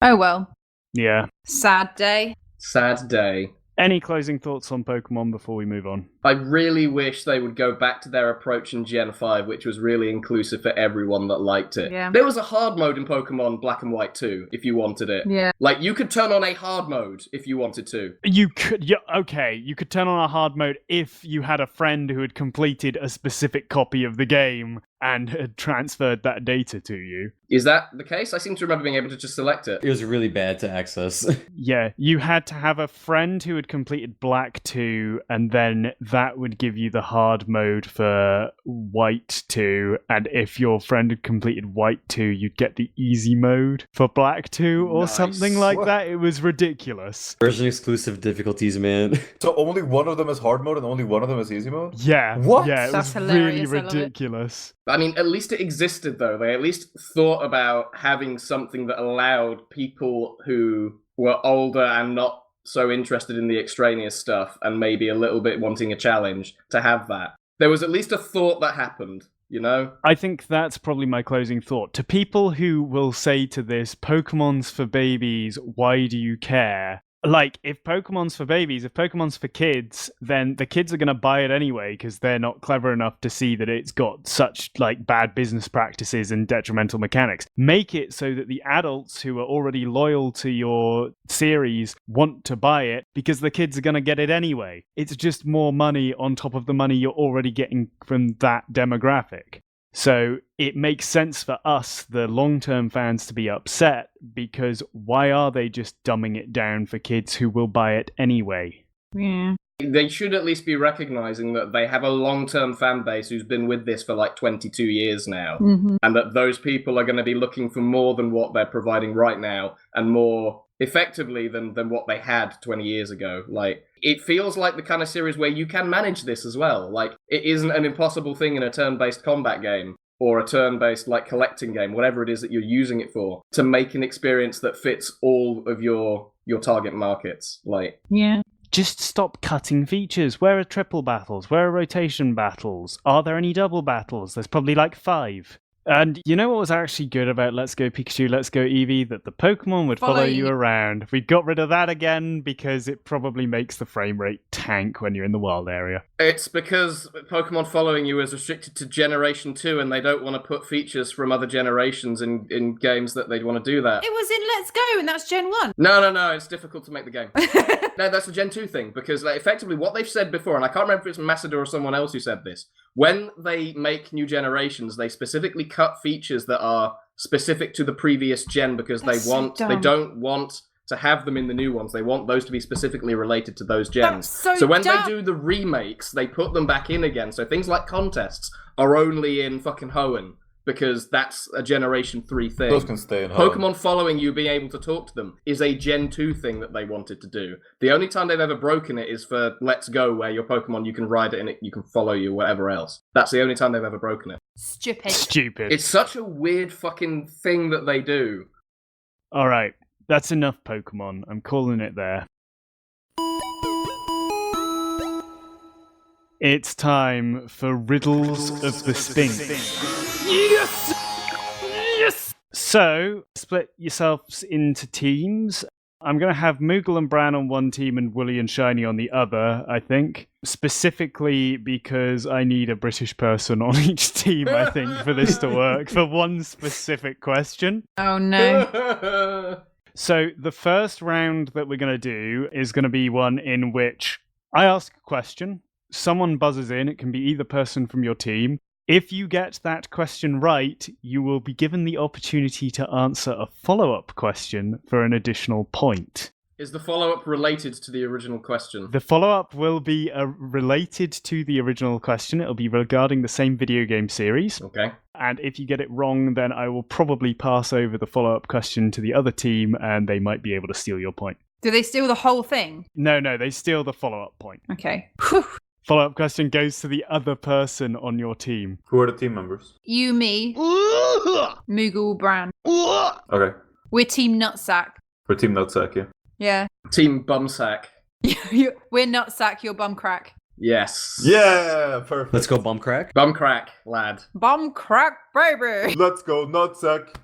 Oh well. Yeah. Sad day. Sad day. Any closing thoughts on Pokemon before we move on? I really wish they would go back to their approach in Gen 5, which was really inclusive for everyone that liked it. Yeah. There was a hard mode in Pokemon Black and White too, if you wanted it. Yeah. Like, you could turn on a hard mode if you wanted to. You could, you could turn on a hard mode if you had a friend who had completed a specific copy of the game and had transferred that data to you. Is that the case? I seem to remember being able to just select it. It was really bad to access. Yeah, you had to have a friend who had completed Black 2, and then that would give you the hard mode for White 2, and if your friend had completed White 2, you'd get the easy mode for Black 2 or Nice. something like What? that. It was ridiculous. Version exclusive difficulties, man. So only one of them is hard mode and only one of them is easy mode? Yeah. What? Yeah, it That's was really hilarious, I love it. ridiculous. I mean, at least it existed, though. They at least thought about having something that allowed people who were older and not so interested in the extraneous stuff and maybe a little bit wanting a challenge to have that. There was at least a thought that happened, you know? I think that's probably my closing thought. To people who will say to this, Pokemon's for babies, why do you care? Like, if Pokemon's for babies, if Pokemon's for kids, then the kids are going to buy it anyway because they're not clever enough to see that it's got such, like, bad business practices and detrimental mechanics. Make it so that the adults who are already loyal to your series want to buy it because the kids are going to get it anyway. It's just more money on top of the money you're already getting from that demographic. So it makes sense for us, the long-term fans, to be upset because why are they just dumbing it down for kids who will buy it anyway? Yeah. They should at least be recognizing that they have a long-term fan base who's been with this for like 22 years now. Mm-hmm. And that those people are going to be looking for more than what they're providing right now and more effectively than what they had 20 years ago. Like, it feels like the kind of series where you can manage this as well. Like, it isn't an impossible thing in a turn-based combat game or a turn-based like collecting game, whatever it is that you're using it for, to make an experience that fits all of your target markets. Like, Yeah. Just stop cutting features. Where are triple battles? Where are rotation battles? Are there any double battles? There's probably like 5. And you know what was actually good about Let's Go Pikachu, Let's Go Eevee? That the Pokemon would follow you around. We got rid of that again because it probably makes the frame rate tank when you're in the wild area. it's because Pokemon following you is restricted to Generation 2, and they don't want to put features from other generations in games that they'd want to do that. It was in Let's Go, and that's Gen 1. No, it's difficult to make the game. No, that's the Gen 2 thing, because like, effectively what they've said before, and I can't remember if it's Masada or someone else who said this, when they make new generations, they specifically cut features that are specific to the previous gen because That's so they dumb. don't want to have them in the new ones. They want those to be specifically related to those gens. That's so when dumb. they do the remakes, they put them back in again. So things like contests are only in fucking Hoenn because that's a Generation 3 thing. Those can stay in home. Pokemon following you, being able to talk to them, is a Gen 2 thing that they wanted to do. The only time they've ever broken it is for Let's Go, where your Pokemon, you can ride it and you can follow you, whatever else. That's the only time they've ever broken it. Stupid. It's such a weird fucking thing that they do. Alright, that's enough Pokemon. I'm calling it there. It's time for Riddles of the Spink. Yes! Yes! So, split yourselves into teams. I'm going to have Moogle and Bran on one team and Wooly and Shiny on the other, I think. Specifically because I need a British person on each team, I think, for this to work, for one specific question. Oh no. So, the first round that we're going to do is going to be one in which I ask a question, someone buzzes in, it can be either person from your team. If you get that question right, you will be given the opportunity to answer a follow-up question for an additional point. Is the follow-up related to the original question? The follow-up will be related to the original question. It'll be regarding the same video game series. Okay. And if you get it wrong, then I will probably pass over the follow-up question to the other team, and they might be able to steal your point. Do they steal the whole thing? No, they steal the follow-up point. Okay. Whew. Follow-up question goes to the other person on your team. Who are the team members? You, me, Moogle, Bran. Okay. We're Team Nutsack. For Team Nutsack, yeah. Yeah. Team Bumsack. We're Nutsack, you're Bumcrack. Yes. Yeah, perfect. Let's go Bumcrack. Bumcrack, lad. Bumcrack, baby! Let's go Nutsack.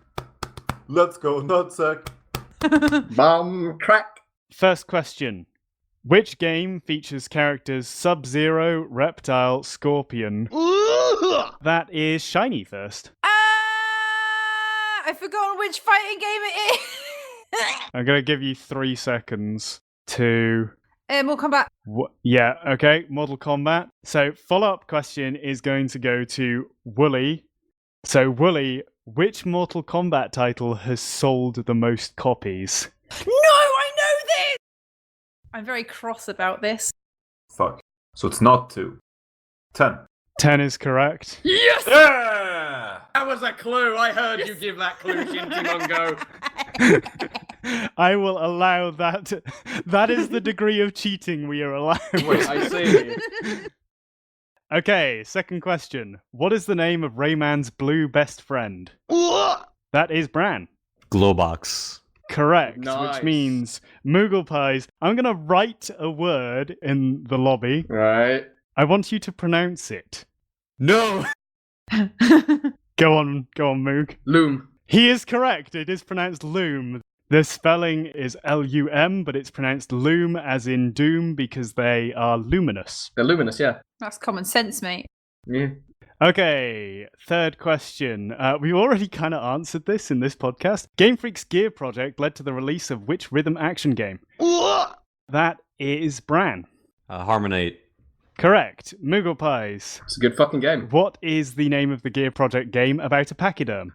Let's go Nutsack. Bumcrack. First question. Which game features characters Sub-Zero, Reptile, Scorpion? That is Shiny first. I've forgotten which fighting game it is! I'm going to give you 3 seconds to... Mortal Kombat. Yeah, okay, Mortal Kombat. So, follow-up question is going to go to Wooly. So, Wooly, which Mortal Kombat title has sold the most copies? No, I know this! I'm very cross about this. Fuck. So it's not 2. 10. 10 is correct. Yes! Yeah! That was a clue. I heard you give that clue, Shinty Mungo. I will allow that. That is the degree of cheating we are allowed. Wait, I see. Okay, second question. What is the name of Rayman's blue best friend? That is Bran. Glowbox. Correct, Nice. which means Mooglepies. I'm going to write a word in the lobby. Right. I want you to pronounce it. No! Go on, Moog. Loom. He is correct. It is pronounced loom. The spelling is L-U-M, but it's pronounced loom as in doom because they are luminous. They're luminous, yeah. That's common sense, mate. Yeah. Okay, third question. We already kind of answered this in this podcast. Game Freak's Gear project led to the release of which rhythm action game? That is Bran. Harmonite. Correct. Mooglepies. It's a good fucking game. What is the name of the Gear project game about a pachyderm?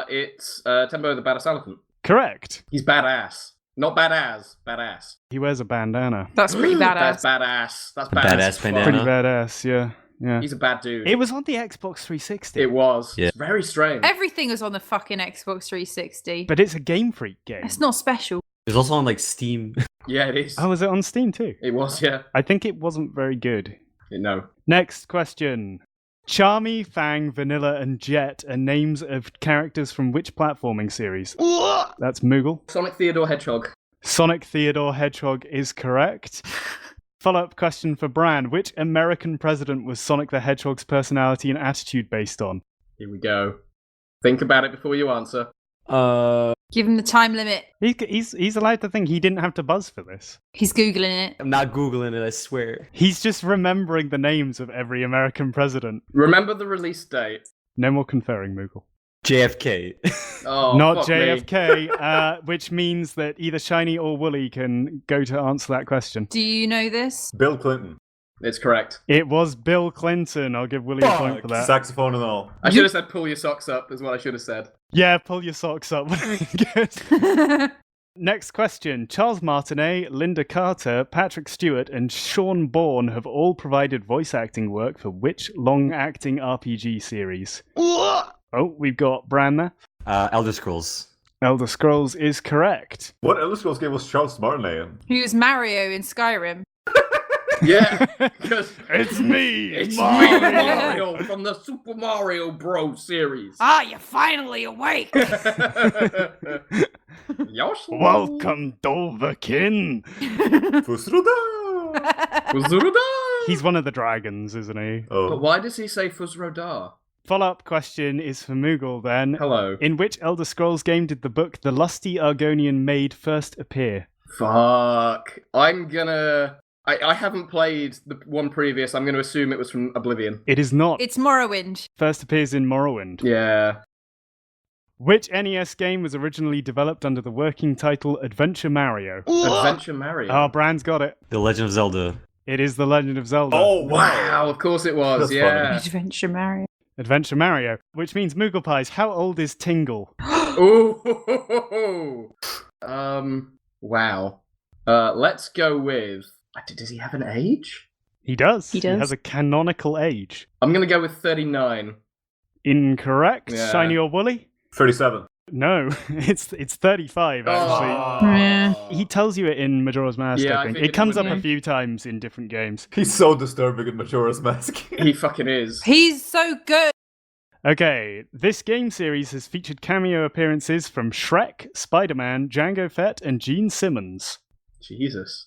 It's Tembo the Badass Elephant. Correct. He's badass. Not badass, badass. He wears a bandana. That's pretty badass. That's badass. That's A badass. badass as fuck. bandana. Pretty badass, yeah. Yeah. He's a bad dude. It was on the Xbox 360. It was. Yeah. It's very strange. Everything was on the fucking Xbox 360. But it's a Game Freak game. It's not special. It's also on like Steam. Yeah, it is. Oh, was it on Steam too? It was, yeah. I think it wasn't very good. No. Next question. Charmy, Fang, Vanilla, and Jet are names of characters from which platforming series? That's Moogle. Sonic Theodore Hedgehog. Sonic Theodore Hedgehog is correct. Follow-up question for Bran. Which American president was Sonic the Hedgehog's personality and attitude based on? Here we go. Think about it before you answer. Give him the time limit. He's allowed to think. He didn't have to buzz for this. He's Googling it. I'm not Googling it, I swear. He's just remembering the names of every American president. Remember the release date. No more conferring, Moogle. JFK. Oh, Not fuck me. JFK, which means that either Shiny or Wooly can go to answer that question. Do you know this? Bill Clinton. It's correct. It was Bill Clinton. I'll give Wooly a point for that. Saxophone and all. I should have said pull your socks up, is what I should have said. Yeah, pull your socks up. Good. Next question. Charles Martinet, Linda Carter, Patrick Stewart, and Sean Bourne have all provided voice acting work for which long-acting RPG series? Oh, we've got Bran there. Elder Scrolls. Elder Scrolls is correct. What Elder Scrolls game was Charles Martinet in? He was Mario in Skyrim. Yeah, because It's me, it's Mario. me, Mario, from the Super Mario Bros. Series. Ah, you're finally awake. Yoshi. Welcome, Dovahkiin. Fusruda! Fuzuruda! He's one of the dragons, isn't he? But Oh. why does he say Fuzrodar? Follow-up question is for Moogle then. Hello. In which Elder Scrolls game did the book The Lusty Argonian Maid first appear? Fuck. I'm gonna... I haven't played the one previous. I'm gonna assume it was from Oblivion. It is not. It's Morrowind. First appears in Morrowind. Yeah. Which NES game was originally developed under the working title Adventure Mario? Adventure Mario. Oh, Bran's got it. The Legend of Zelda. It is The Legend of Zelda. Oh, Wow, of course it was, That's yeah. Adventure Mario. Adventure Mario. Which means Mooglepies, how old is Tingle? Ooh. Wow. Let's go with... Does he have an age? He does. He does. He has a canonical age. I'm gonna go with 39. Incorrect. Yeah. Shiny or Woolly? 37. No, it's 35 actually. Yeah. He tells you it in Majora's Mask, Yeah, I I think. figured It comes it up would a be. few times in different games. He's so disturbing in Majora's Mask. He fucking is. He's so good. Okay, this game series has featured cameo appearances from Shrek, Spider-Man, Jango Fett, and Gene Simmons. Jesus.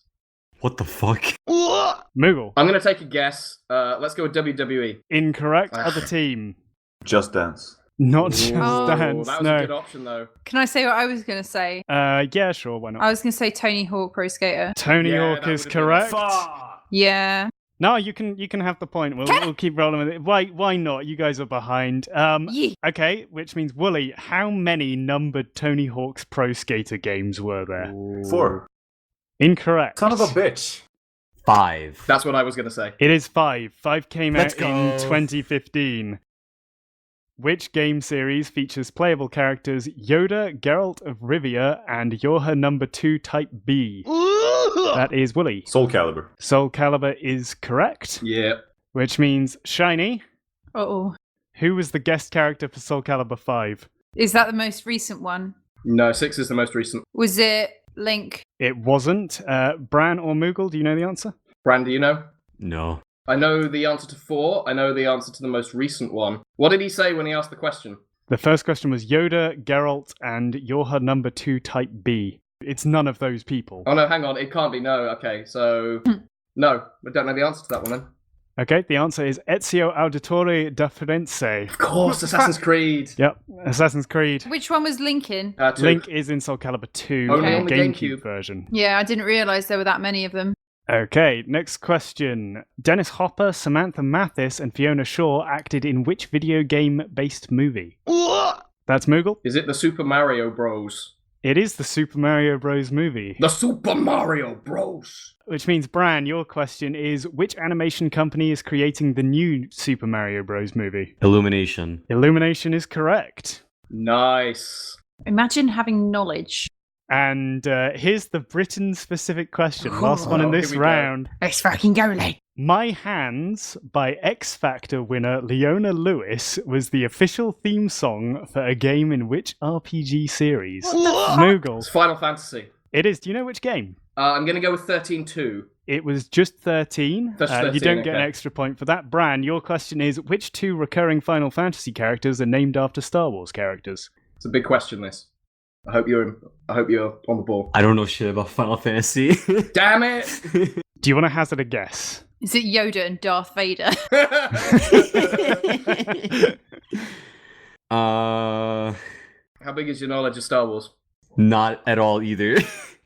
What the fuck? Moogle. I'm gonna take a guess. Let's go with WWE. Incorrect. Ah. Other team. Just Dance. Not Just Oh, Dance, That was a good no. option, though. Can I say what I was going to say? Yeah, sure, why I not? was going to say Tony Hawk Pro Skater. Tony Yeah, Hawk that is would've been correct. Fuck! Yeah. No, you can have the point. We'll keep rolling with it. Why not? You guys are behind. Yeah. Okay, which means Wooly, how many numbered Tony Hawk's Pro Skater games were there? 4. Incorrect. Son of a bitch. 5. That's what I was gonna say. It is 5. 5 came Let's out in go. 2015. Which game series features playable characters Yoda, Geralt of Rivia, and Yorha number 2 Type B? That is Wooly. Soul Calibur. Soul Calibur is correct, Yeah. which means Shiny. Uh-oh. Who was the guest character for Soul Calibur 5? Is that the most recent one? No, 6 is the most recent. Was it Link? It wasn't. Bran or Moogle, do you know the answer? Bran, do you know? No. I know the answer to 4. I know the answer to the most recent one. What did he say when he asked the question? The first question was Yoda, Geralt, and Yorha number 2 Type B. It's none of those people. Oh no, hang on. It can't be no. Okay, so... No, I don't know the answer to that one then. Okay, the answer is Ezio Auditore da Firenze. Of course, Assassin's Creed. Yep, Assassin's Creed. Which one was Link in? 2. Link is in Soul Calibur 2, Only the on the GameCube GameCube. version. Yeah, I didn't realise there were that many of them. Okay, next question. Dennis Hopper, Samantha Mathis, and Fiona Shaw acted in which video game-based movie? That's Moogle. Is it the Super Mario Bros? It is the Super Mario Bros. Movie. The Super Mario Bros! Which means, Bran, your question is, which animation company is creating the new Super Mario Bros. Movie? Illumination. Illumination is correct. Nice. Imagine having knowledge. And here's the Britain-specific question. Last one in Oh, this here we go. round. Let's fucking go, Lee. My Hands by X Factor winner Leona Lewis was the official theme song for a game in which RPG series? Moogle. It's Final Fantasy. It is. Do you know which game? I'm going to go with 13-2. It was just 13. Just You 13, don't get an okay. extra point for that. Bran, your question is, which 2 recurring Final Fantasy characters are named after Star Wars characters? It's a big question, this. I hope you're on the ball. I don't know shit about Final Fantasy. Damn it! Do you want to hazard a guess? Is it Yoda and Darth Vader? How big is your knowledge of Star Wars? Not at all either.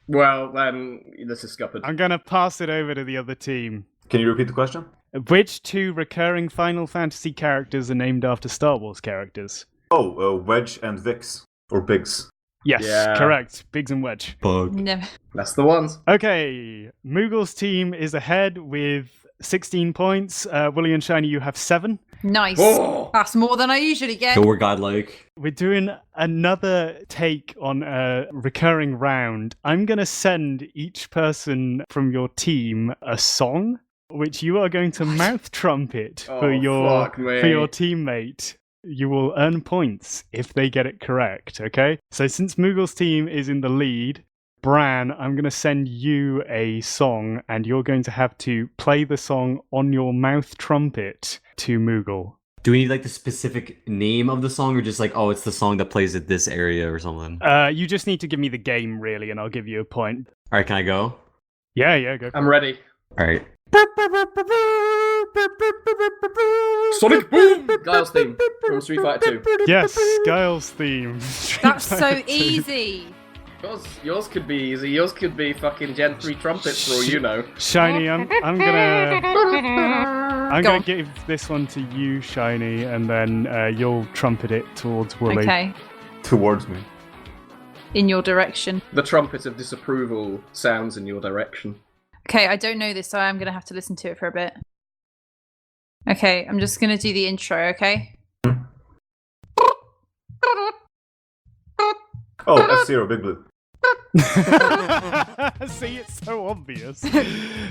Well, then, this is scuppered. I'm going to pass it over to the other team. Can you repeat the question? Which 2 recurring Final Fantasy characters are named after Star Wars characters? Oh, Wedge and Vix. Or Biggs. Yes, Yeah. correct. Biggs and Wedge. Bug. Never. That's the ones. Okay, Moogle's team is ahead with 16 points. Wooly and Shiny, you have 7. Nice. Oh! That's more than I usually get. So we're godlike. We're doing another take on a recurring round. I'm going to send each person from your team a song, which you are going to mouth trumpet for your fuck me. teammate. You will earn points if they get it correct, okay? So since Moogle's team is in the lead, Bran, I'm going to send you a song, and you're going to have to play the song on your mouth trumpet to Moogle. Do we need like the specific name of the song, or just like, oh, it's the song that plays at this area or something? You just need to give me the game, really, and I'll give you a point. All right, can I go? Yeah, go. I'm ready. All right. Sonic Boom! Guile's theme from Street Fighter 2. Yes, Guile's theme. That's so easy. Yours could be easy. Yours could be fucking Gen 3 trumpets for all you know. Shiny, I'm Go gonna on. give this one to you, Shiny, and then you'll trumpet it towards Wooly. Okay. Towards me. In your direction. The trumpet of disapproval sounds in your direction. Okay, I don't know this, so I'm going to have to listen to it for a bit. Okay, I'm just going to do the intro, okay? Oh, F-Zero, Big Blue. See, it's so obvious.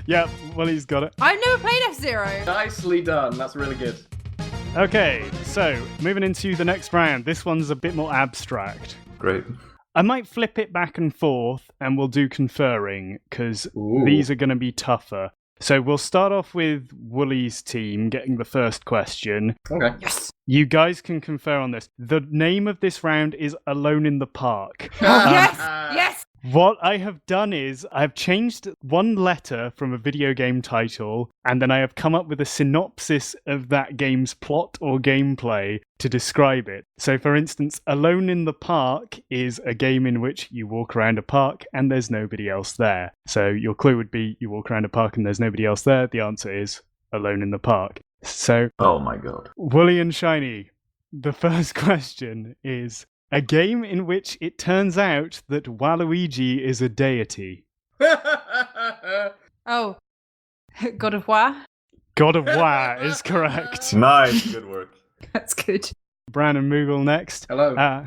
Yeah, Wooly's got it. I've never played F-Zero. Nicely done. That's really good. Okay, so moving into the next round. This one's a bit more abstract. Great. I might flip it back and forth and we'll do conferring because Ooh. these are going to be tougher. So we'll start off with Wooly's team getting the first question. Okay. Yes. You guys can confer on this. The name of this round is Alone in the Park. Yes! Yes! What I have done is I've changed one letter from a video game title, and then I have come up with a synopsis of that game's plot or gameplay to describe it. So, for instance, Alone in the Park is a game in which you walk around a park and there's nobody else there. So your clue would be you walk around a park and there's nobody else there. The answer is Alone in the Park. So, Oh my god. Wooly and Shiny, the first question is a game in which it turns out that Waluigi is a deity. Oh. God of War? God of War is correct. Nice, good work. That's good. Bran and Moogle next. Hello.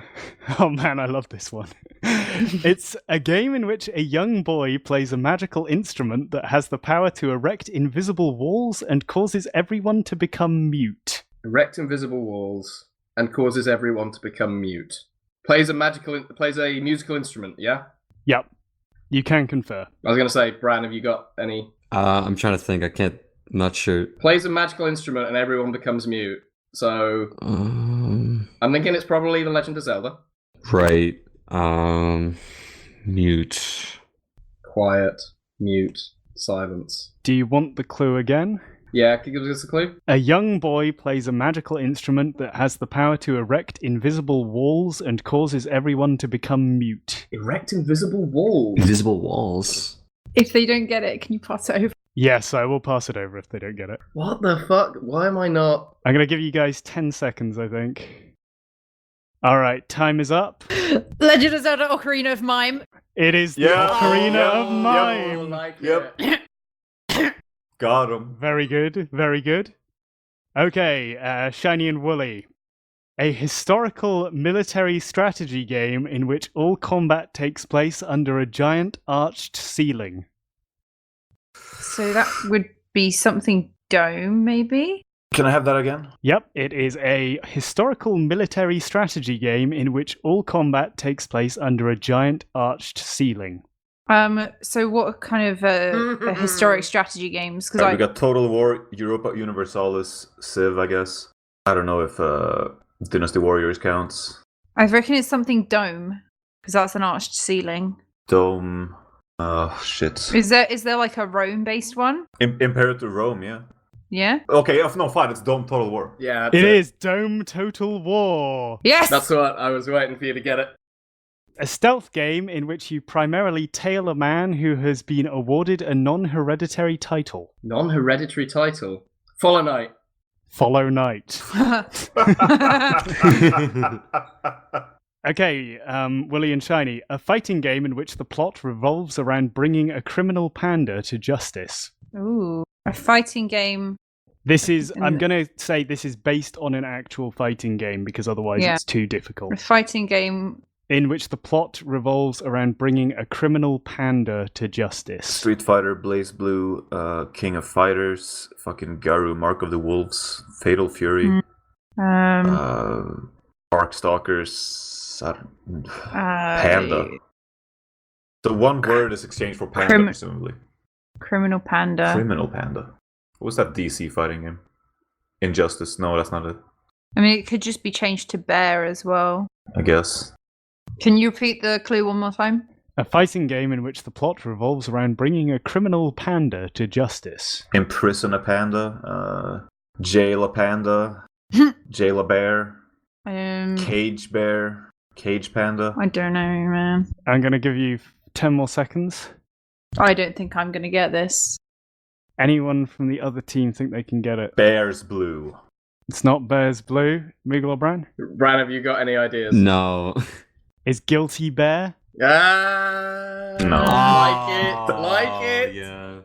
Oh man, I love this one. It's a game in which a young boy plays a magical instrument that has the power to erect invisible walls and causes everyone to become mute. Erect invisible walls and causes everyone to become mute. Plays a musical instrument, yeah? Yep, you can confer. I was going to say, Bran, have you got any? I'm trying to think. I'm not sure. Plays a magical instrument and everyone becomes mute. So, I'm thinking it's probably The Legend of Zelda. Right. Mute. Quiet, mute, silence. Do you want the clue again? Yeah, can you give us a clue? A young boy plays a magical instrument that has the power to erect invisible walls and causes everyone to become mute. Erect invisible walls. Invisible walls. If they don't get it, can you pass it over? Yes, I will pass it over if they don't get it. What the fuck? Why am I not? I'm going to give you guys 10 seconds, I think. Alright, time is up. Legend of Zelda Ocarina of Mime. It is the Yeah. Ocarina of Yep. Mime. Oh, like Yep. it. Got him. Very good, very good. Okay, Shiny and Wooly. A historical military strategy game in which all combat takes place under a giant arched ceiling. So that would be something dome, maybe? Can I have that again? Yep, it is a historical military strategy game in which all combat takes place under a giant arched ceiling. So what kind of historic strategy games? Because We got Total War, Europa Universalis, Civ, I guess. I don't know if Dynasty Warriors counts. I reckon it's something Dome, because that's an arched ceiling. Dome. Shit. Is there like a Rome-based one? Imperator Rome, yeah. Yeah. Okay, no, fine. It's Dome Total War. Yeah, It is Dome Total War. Yes. That's what I was waiting for you to get it. A stealth game in which you primarily tail a man who has been awarded a non-hereditary title. Non-hereditary title. Follow Knight. Follow Knight. Okay, Willy and Shiny. A fighting game in which the plot revolves around bringing a criminal panda to justice. Ooh, a fighting game. This is, I'm going to say this is based on an actual fighting game because otherwise it's too difficult. A fighting game In which the plot revolves around bringing a criminal panda to justice. Street Fighter, Blaze Blue, King of Fighters, fucking Garu, Mark of the Wolves, Fatal Fury, Darkstalkers, Panda. So one word is exchanged for panda, presumably. Criminal Panda. Criminal Panda. What was that DC fighting game? Injustice. No, that's not it. I mean, it could just be changed to bear as well. I guess. Can you repeat the clue one more time? A fighting game in which the plot revolves around bringing a criminal panda to justice. Imprison a panda. Jail a panda. Jail a bear. Cage bear. Cage panda. I don't know, man. I'm going to give you 10 more seconds. I don't think I'm going to get this. Anyone from the other team think they can get it? Bears Blue. It's not Bears Blue. Moogle or Bran? Bran, have you got any ideas? No. Is Guilty Bear? Ah, No. Like it. Yeah.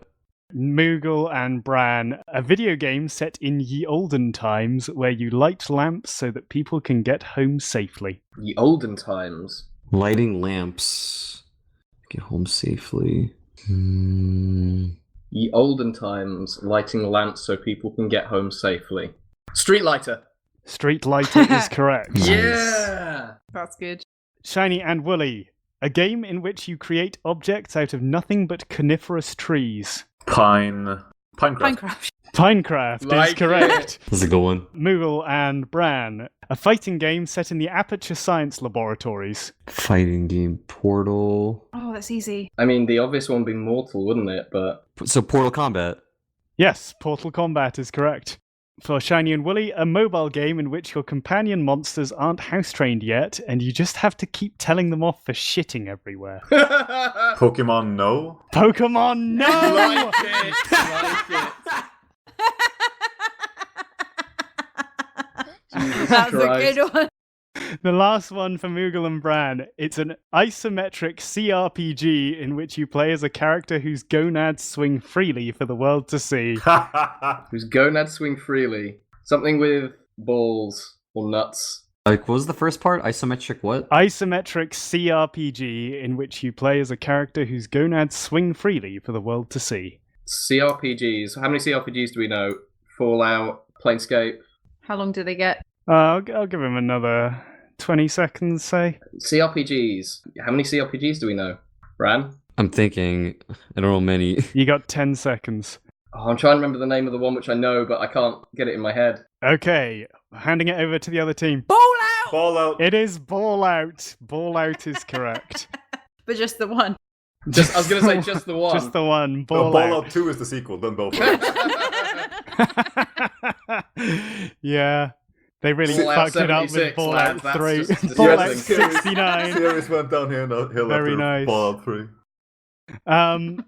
Moogle and Bran. A video game set in ye olden times where you light lamps so that people can get home safely. The olden times. Lighting lamps. Get home safely. Ye olden times, lighting lamps so people can get home safely. Street Lighter. Street Lighter is correct. Nice. Yeah. That's good. Shiny and Woolly. A game in which you create objects out of nothing but coniferous trees. Pinecraft. Minecraft. Pinecraft is Like correct. That's a good one. Moogle and Bran. A fighting game set in the Aperture Science Laboratories. Fighting game Portal. Oh, that's easy. I mean, the obvious one being Mortal, wouldn't it? But So Portal Combat. Yes, Portal Combat is correct. For Shiny and Woolly, a mobile game in which your companion monsters aren't house-trained yet, and you just have to keep telling them off for shitting everywhere. Pokemon No. Pokemon, no! Like it. Jesus That's Christ. a good one. The last one for Moogle and Bran. It's an isometric CRPG in which you play as a character whose gonads swing freely for the world to see. Whose gonads swing freely. Something with balls or nuts. Like, what was the first part? Isometric what? Isometric CRPG in which you play as a character whose gonads swing freely for the world to see. CRPGs. How many CRPGs do we know? Fallout, Planescape. How long do they get? I'll give him another 20 seconds, say. CRPGs. How many CRPGs do we know? Bran? I'm thinking. I don't know many. You got 10 seconds. Oh, I'm trying to remember the name of the one which I know, but I can't get it in my head. Okay, handing it over to the other team. Ball out! Fallout. It is Ball Out. Ball Out is correct. But just the one. I was going to say just the one. Just the one. No, Ball Out. Fallout 2 is the sequel. Don't go for it. Yeah. They really Fallout fucked it up with 76, Fallout lads, 3. that's just Fallout disgusting. 69. Series went downhill Very after nice. Fallout 3.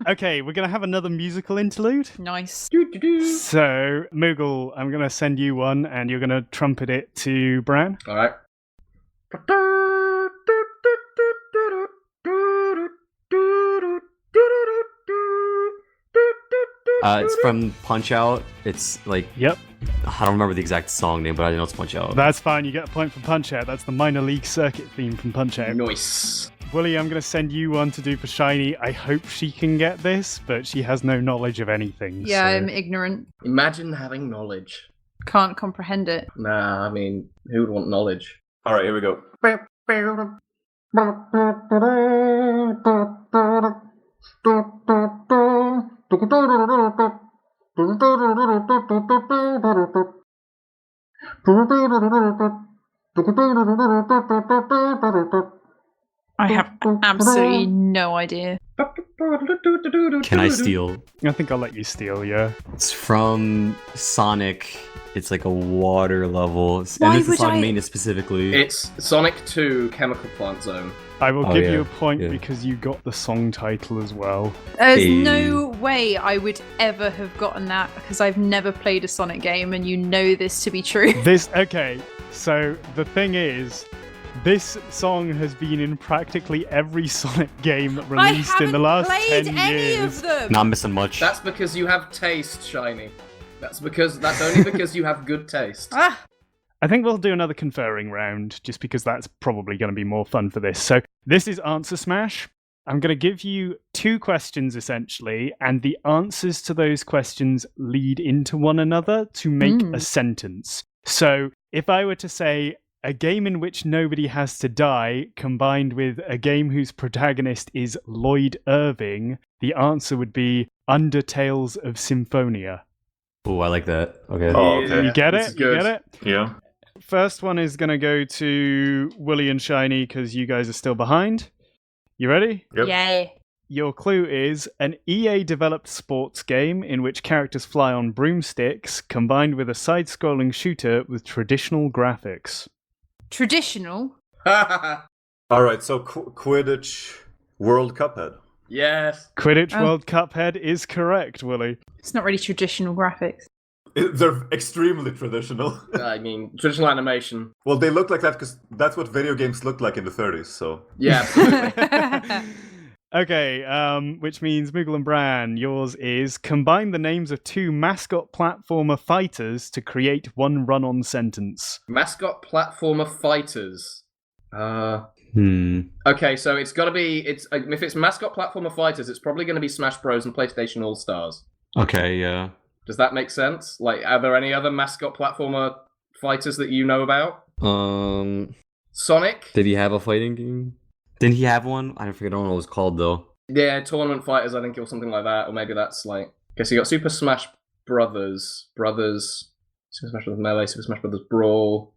Okay, we're going to have another musical interlude. Nice. So, Moogle, I'm going to send you one, and you're going to trumpet it to Bran. All right. It's from Punch Out. It's like, Yep, I don't remember the exact song name, but I know it's Punch Out. that's fine. You get a point for Punch Out. That's the minor league circuit theme from Punch Out. Nice. Willie, I'm going to send you one to do for Shiny. I hope she can get this, but she has no knowledge of anything. Yeah, so- I'm ignorant. Imagine having knowledge. Can't comprehend it. Nah, I mean, who would want knowledge? Alright, here we go. I have absolutely no idea. Can I steal? I think I'll let you steal, yeah. It's from Sonic. It's like a water level. Why And this is would Sonic I- Mania specifically. It's Sonic 2 Chemical Plant Zone. I will Oh, give yeah, you a point yeah. because you got the song title as well. There's Hey. no way I would ever have gotten that because I've never played a Sonic game, and you know this to be true. Okay, so the thing is, this song has been in practically every Sonic game released in the last played 10 any years. of them. Not missing much. That's because you have taste, Shiny. That's only because you have good taste. Ah, I think we'll do another conferring round, just because that's probably going to be more fun for this. So this is Answer Smash. I'm going to give you 2 questions, essentially, and the answers to those questions lead into one another to make a sentence. So if I were to say, a game in which nobody has to die, combined with a game whose protagonist is Lloyd Irving, the answer would be Undertales of Symphonia. Oh, I like that. Okay. Oh, okay. You get this it? is You good. get it? Yeah. First one is going to go to Wooly and Shiny because you guys are still behind. You ready? Yep. yeah. Your clue is an EA-developed sports game in which characters fly on broomsticks, combined with a side-scrolling shooter with traditional graphics. Traditional. All right, so Quidditch World Cup head. Yes. Quidditch Oh. World Cup head is correct, Wooly. It's not really traditional graphics. They're extremely traditional. I mean, traditional animation. Well, they look like that because that's what video games looked like in the 30s, so... Yeah, absolutely. Okay, which means Moogle and Bran, yours is combine the names of 2 mascot platformer fighters to create one run-on sentence. Mascot platformer fighters. Okay, so it's got to be. If it's mascot platformer fighters, it's probably going to be Smash Bros. And PlayStation All Stars. Okay, yeah. Does that make sense? Like, are there any other mascot platformer fighters that you know about? Sonic? Did he have a fighting game? Didn't he have one? I forget what it was called though. Yeah, Tournament Fighters, I think, or something like that. Or maybe that's like. Okay, so you got Super Smash Brothers, Super Smash Brothers Melee, Super Smash Brothers Brawl.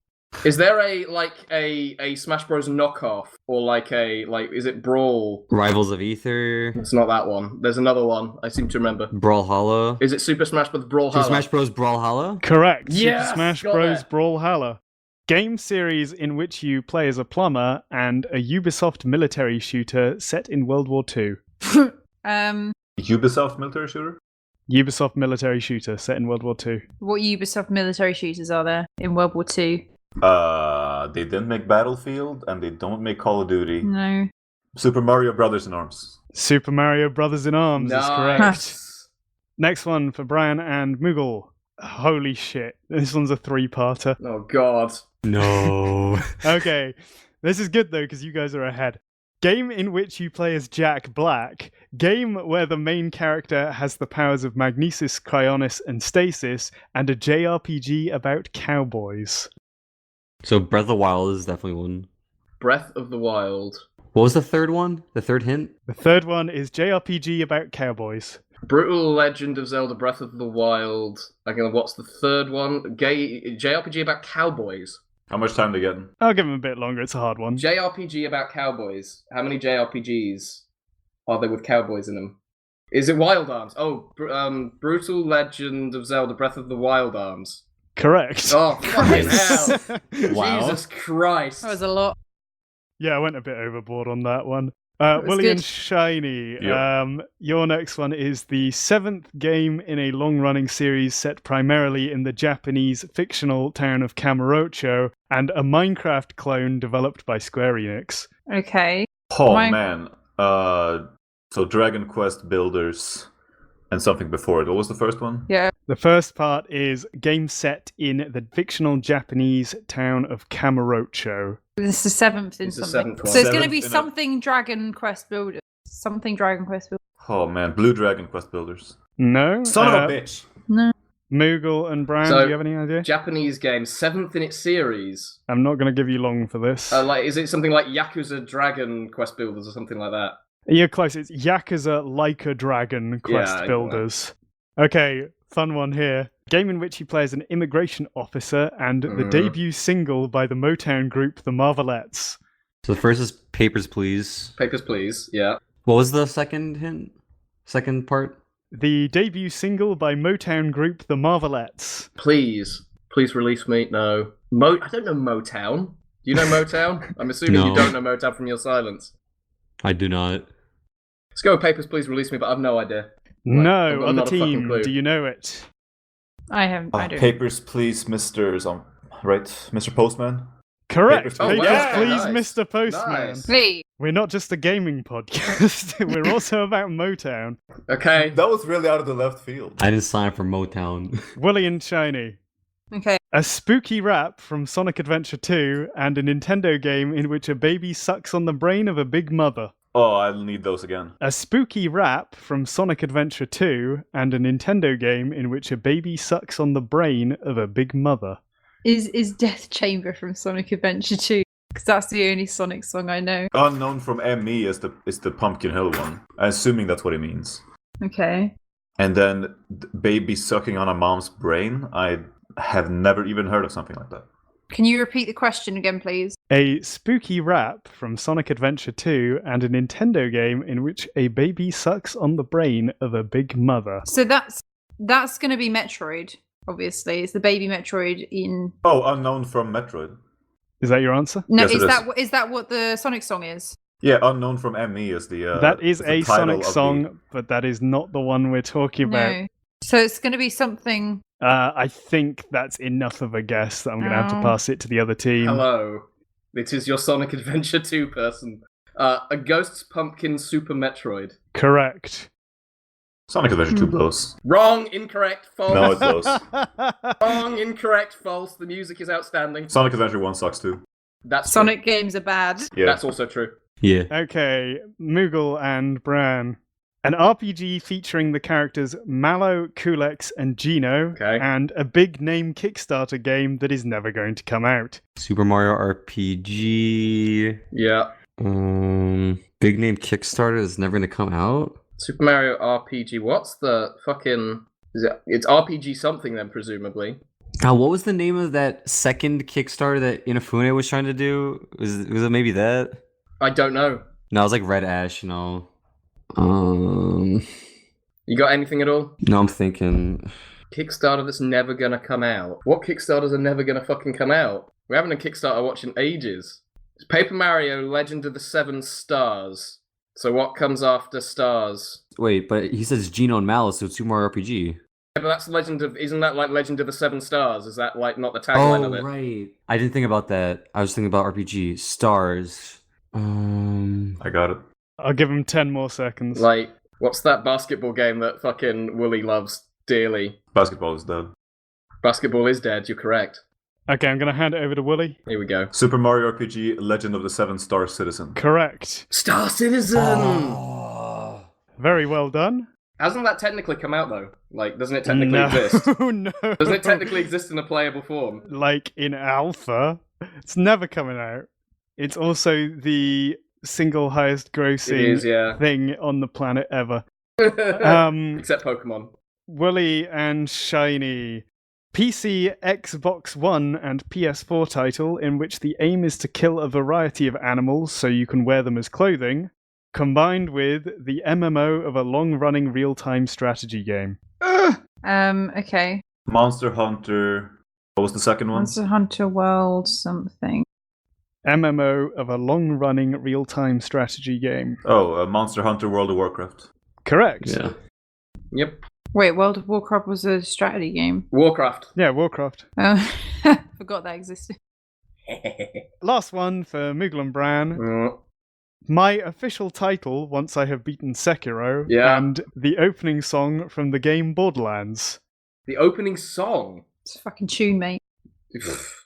Is there a Smash Bros knockoff, or is it Brawl? Rivals of Ether. It's not that one. There's another one. I seem to remember. Brawlhalla. Is it Super Smash Bros Brawlhalla? Super Smash Bros. Brawlhalla? Correct. Yes, Super Smash got Bros. it. Brawlhalla. Game series in which you play as a plumber and a Ubisoft military shooter set in World War II. Ubisoft military shooter? Ubisoft military shooter set in World War II. What Ubisoft military shooters are there in World War II? They didn't make Battlefield, and they don't make Call of Duty. No. Super Mario Brothers in Arms. Super Mario Brothers in Arms is correct. Nice. Next one for Brian and Moogle. Holy shit. This one's a 3-parter. Oh God. No. Okay. This is good though, because you guys are ahead. Game in which you play as Jack Black. Game where the main character has the powers of magnesis, cryonis, and stasis, and a JRPG about cowboys. So Breath of the Wild is definitely one. Breath of the Wild. What was the third one? The third hint? The third one is JRPG about cowboys. Brutal Legend of Zelda Breath of the Wild. Okay, what's the third one? JRPG about cowboys. How much time they getting? I'll give him a bit longer, it's a hard one. JRPG about cowboys. How many JRPGs are there with cowboys in them? Is it Wild Arms? Oh, Brutal Legend of Zelda Breath of the Wild Arms. Correct. Oh, fucking hell. Wow. Jesus Christ. That was a lot. Yeah, I went a bit overboard on that one. was Willie and good. Shiny, Yep. your next one is the 7th game in a long-running series set primarily in the Japanese fictional town of Kamurocho, and a Minecraft clone developed by Square Enix. Okay. Oh, My- man. So Dragon Quest Builders and something before it. What was the first one? Yeah. The first part is game set in the fictional Japanese town of Kamurocho. This is the 7th in It's the something. 7th one. So it's going to 7th be in a- something Dragon Quest Builders. Something Dragon Quest Builders. Oh, man. Blue Dragon Quest Builders. No? Son of a bitch. No. Moogle and Brian, So- do you have any idea? Japanese game, 7th in its series. I'm not going to give you long for this. Is it something like Yakuza Dragon Quest Builders or something like that? You're close. It's Yakuza Like a Dragon Quest I know Builders. Okay, fun one here. Game in which you play as an immigration officer and the debut single by the Motown group The Marvelettes. So the first is Papers, Please. Papers, Please, yeah. What was the second hint? Second part? The debut single by Motown group The Marvelettes. Please release me. No. I don't know Motown. Do you know Motown? I'm assuming you don't know Motown from your silence. I do not. Let's go Papers, Please release me, but I've no idea. No, I'm other not a fucking team, clue. do you know it? I haven't. I don't. Papers, please, Mr. Postman? Correct. Papers, Please. Papers, wow. Please, Nice. Mr. Postman. Nice. Wait. We're not just a gaming podcast. We're also about Motown. Okay. That was really out of the left field. I didn't sign up for Motown. Willy and Shiny. Okay. A spooky rap from Sonic Adventure 2 and a Nintendo game in which a baby sucks on the brain of a big mother. Oh, I'll need those again. A spooky rap from Sonic Adventure 2 and a Nintendo game in which a baby sucks on the brain of a big mother. Is Death Chamber from Sonic Adventure 2? Because that's the only Sonic song I know. Unknown from ME is the Pumpkin Hill one. I'm assuming that's what it means. Okay. And then baby sucking on a mom's brain. I have never even heard of something like that. Can you repeat the question again, please? A spooky rap from Sonic Adventure 2 and a Nintendo game in which a baby sucks on the brain of a big mother. So that's going to be Metroid, obviously. It's the baby Metroid in... Oh, Unknown from Metroid. Is that your answer? No, Yes, is that what the Sonic song is? Yeah, Unknown from ME is the... that is the a title Sonic of song, but that is not the one we're talking about. No. So it's going to be something... I think that's enough of a guess that I'm going to have to pass it to the other team. Hello. It is your Sonic Adventure 2 person. A Ghost's Pumpkin Super Metroid. Correct. Sonic Adventure 2 blows. Wrong, incorrect, false. No, it blows. Wrong, incorrect, false. The music is outstanding. Sonic Adventure 1 sucks too. That's Sonic games are bad. Yeah. That's also true. Yeah. Okay, Moogle and Bran. An RPG featuring the characters Mallow, Kulex, and Gino, and a big name Kickstarter game that is never going to come out. Super Mario RPG. Yeah. Big name Kickstarter is never going to come out. Super Mario RPG. What's the fucking... It's RPG something then, presumably. What was the name of that second Kickstarter that Inafune was trying to do? Was it maybe that? I don't know. No, it was like Red Ash, no. You got anything at all? No, I'm thinking... Kickstarter that's never gonna come out. What Kickstarters are never gonna fucking come out? We haven't a Kickstarter watching ages. It's Paper Mario Legend of the Seven Stars. So what comes after Stars? Wait, but he says Gino and Malice, so it's Super Mario RPG. Yeah, but that's isn't that like Legend of the Seven Stars? Is that like not the tagline of it? Oh, right. I didn't think about that. I was thinking about RPG. Stars. I got it. I'll give him 10 more seconds. Like, what's that basketball game that fucking Wooly loves dearly? Basketball is dead. Basketball is dead, you're correct. Okay, I'm going to hand it over to Wooly. Here we go. Super Mario RPG Legend of the Seven Star Citizen. Correct. Star Citizen! Oh. Very well done. Hasn't that technically come out, though? Like, doesn't it technically exist? No. Doesn't it technically exist in a playable form? Like in alpha. It's never coming out. It's also the single highest grossing thing on the planet ever. Except Pokemon. Wooly and Shiny. PC, Xbox One, and PS4 title in which the aim is to kill a variety of animals so you can wear them as clothing, combined with the MMO of a long-running real-time strategy game. Okay. Monster Hunter. What was the second one? Monster Hunter World something. MMO of a long-running real-time strategy game. Oh, Monster Hunter World of Warcraft. Correct. Yeah. Yep. Wait, World of Warcraft was a strategy game. Warcraft. Yeah, Warcraft. Oh, forgot that existed. Last one for Moogle and Bran. My official title, once I have beaten Sekiro, and the opening song from the game Borderlands. The opening song? It's a fucking tune, mate.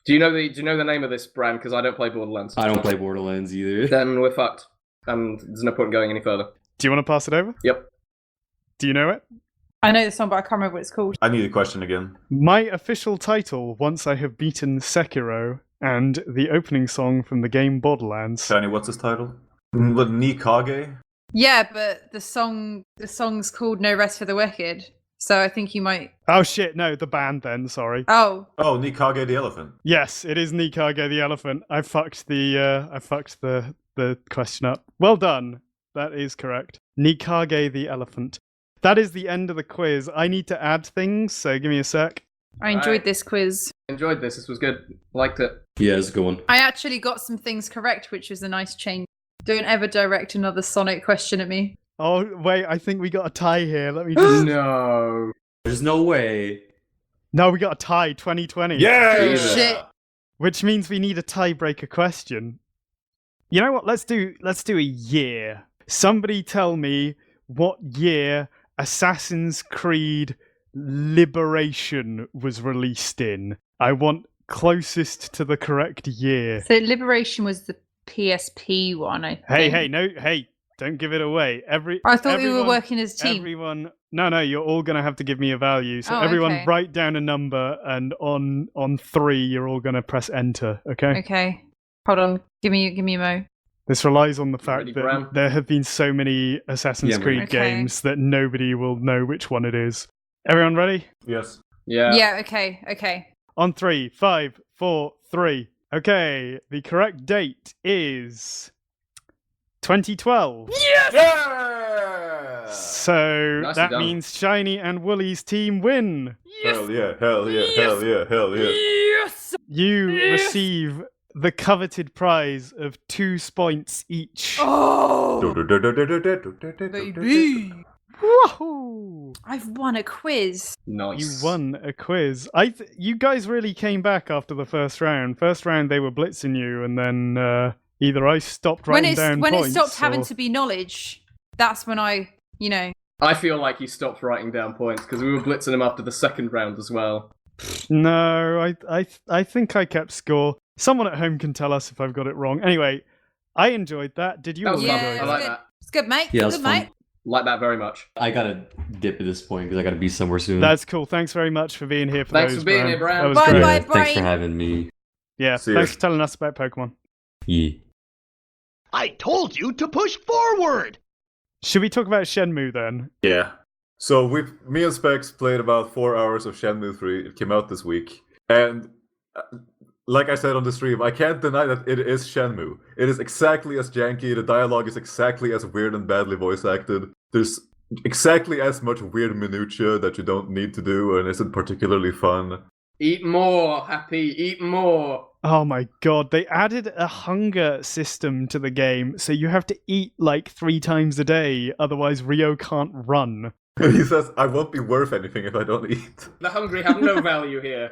Do you know the name of this brand? Because I don't play Borderlands. I don't play Borderlands either. Then we're fucked. And there's no point in going any further. Do you want to pass it over? Yep. Do you know it? I know the song, but I can't remember what it's called. I need a question again. My official title, once I have beaten Sekiro, and the opening song from the game Borderlands. Shiny, what's his title? What, Nikage? Yeah, but the song's called No Rest for the Wicked. So I think you might. Oh shit! No, the band. Then sorry. Oh. Oh, Nikage the elephant. Yes, it is Nikage the elephant. I fucked the question up. Well done. That is correct. Nikage the elephant. That is the end of the quiz. I need to add things, so give me a sec. I enjoyed this quiz. Enjoyed this. This was good. Liked it. Yeah, it's a good one. I actually got some things correct, which was a nice change. Don't ever direct another Sonic question at me. Oh wait, I think we got a tie here. Let me just. No. There's no way. No, we got a tie. 2020. Yeah! Shit. Which means we need a tiebreaker question. You know what? Let's do a year. Somebody tell me what year Assassin's Creed Liberation was released in. I want closest to the correct year. So Liberation was the PSP one, I think. Hey, don't give it away. I thought we were working as a team. Everyone, no, you're all gonna have to give me a value. So Oh, everyone, okay. write down a number, and on 3, you're all gonna press enter. Okay. Okay. Hold on. Give me a mo. This relies on the fact Ready, that Bram? there have been so many Assassin's Yeah, Creed okay. games that nobody will know which one it is. Everyone ready? Yes. Yeah. Yeah, okay. On 3, 5, 4, 3. Okay, the correct date is 2012. Yeah! So Nicely that done. means Shiny and Wooly's team win. Hell yeah, hell yeah, hell yeah, hell yeah. Yes! You receive the coveted prize of 2 Spoints each. Oh, baby. Woohoo! I've won a quiz. Nice. You won a quiz. You guys really came back after the first round. First round they were blitzing you, and then either I stopped writing down When points. it stopped having or- to be knowledge, that's when I. I feel like he stopped writing down points because we were blitzing him after the second round as well. No, I think I kept score. Someone at home can tell us if I've got it wrong. Anyway, I enjoyed that. Did you That all was enjoy fun. Yeah, that? I like good. that. It's good, mate. Yeah, it was Good, fun. mate. Like that very much. I gotta dip at this point because I gotta be somewhere soon. That's cool. Thanks very much for being here for Thanks those, for being Bram. here, Bram. That was Bye, great. bye. Yeah, thanks for Brain. having me. Yeah, See ya. thanks for telling us about Pokemon. Yeah. I told you to push forward! Should we talk about Shenmue then? Yeah. So me and Specs played about 4 hours of Shenmue 3. It came out this week. And like I said on the stream, I can't deny that it is Shenmue. It is exactly as janky, the dialogue is exactly as weird and badly voice acted. There's exactly as much weird minutia that you don't need to do and isn't particularly fun. Eat more, Happy. Eat more. Oh my god, they added a hunger system to the game, so you have to eat like 3 times a day, otherwise Rio can't run. He says, I won't be worth anything if I don't eat. The hungry have no value here.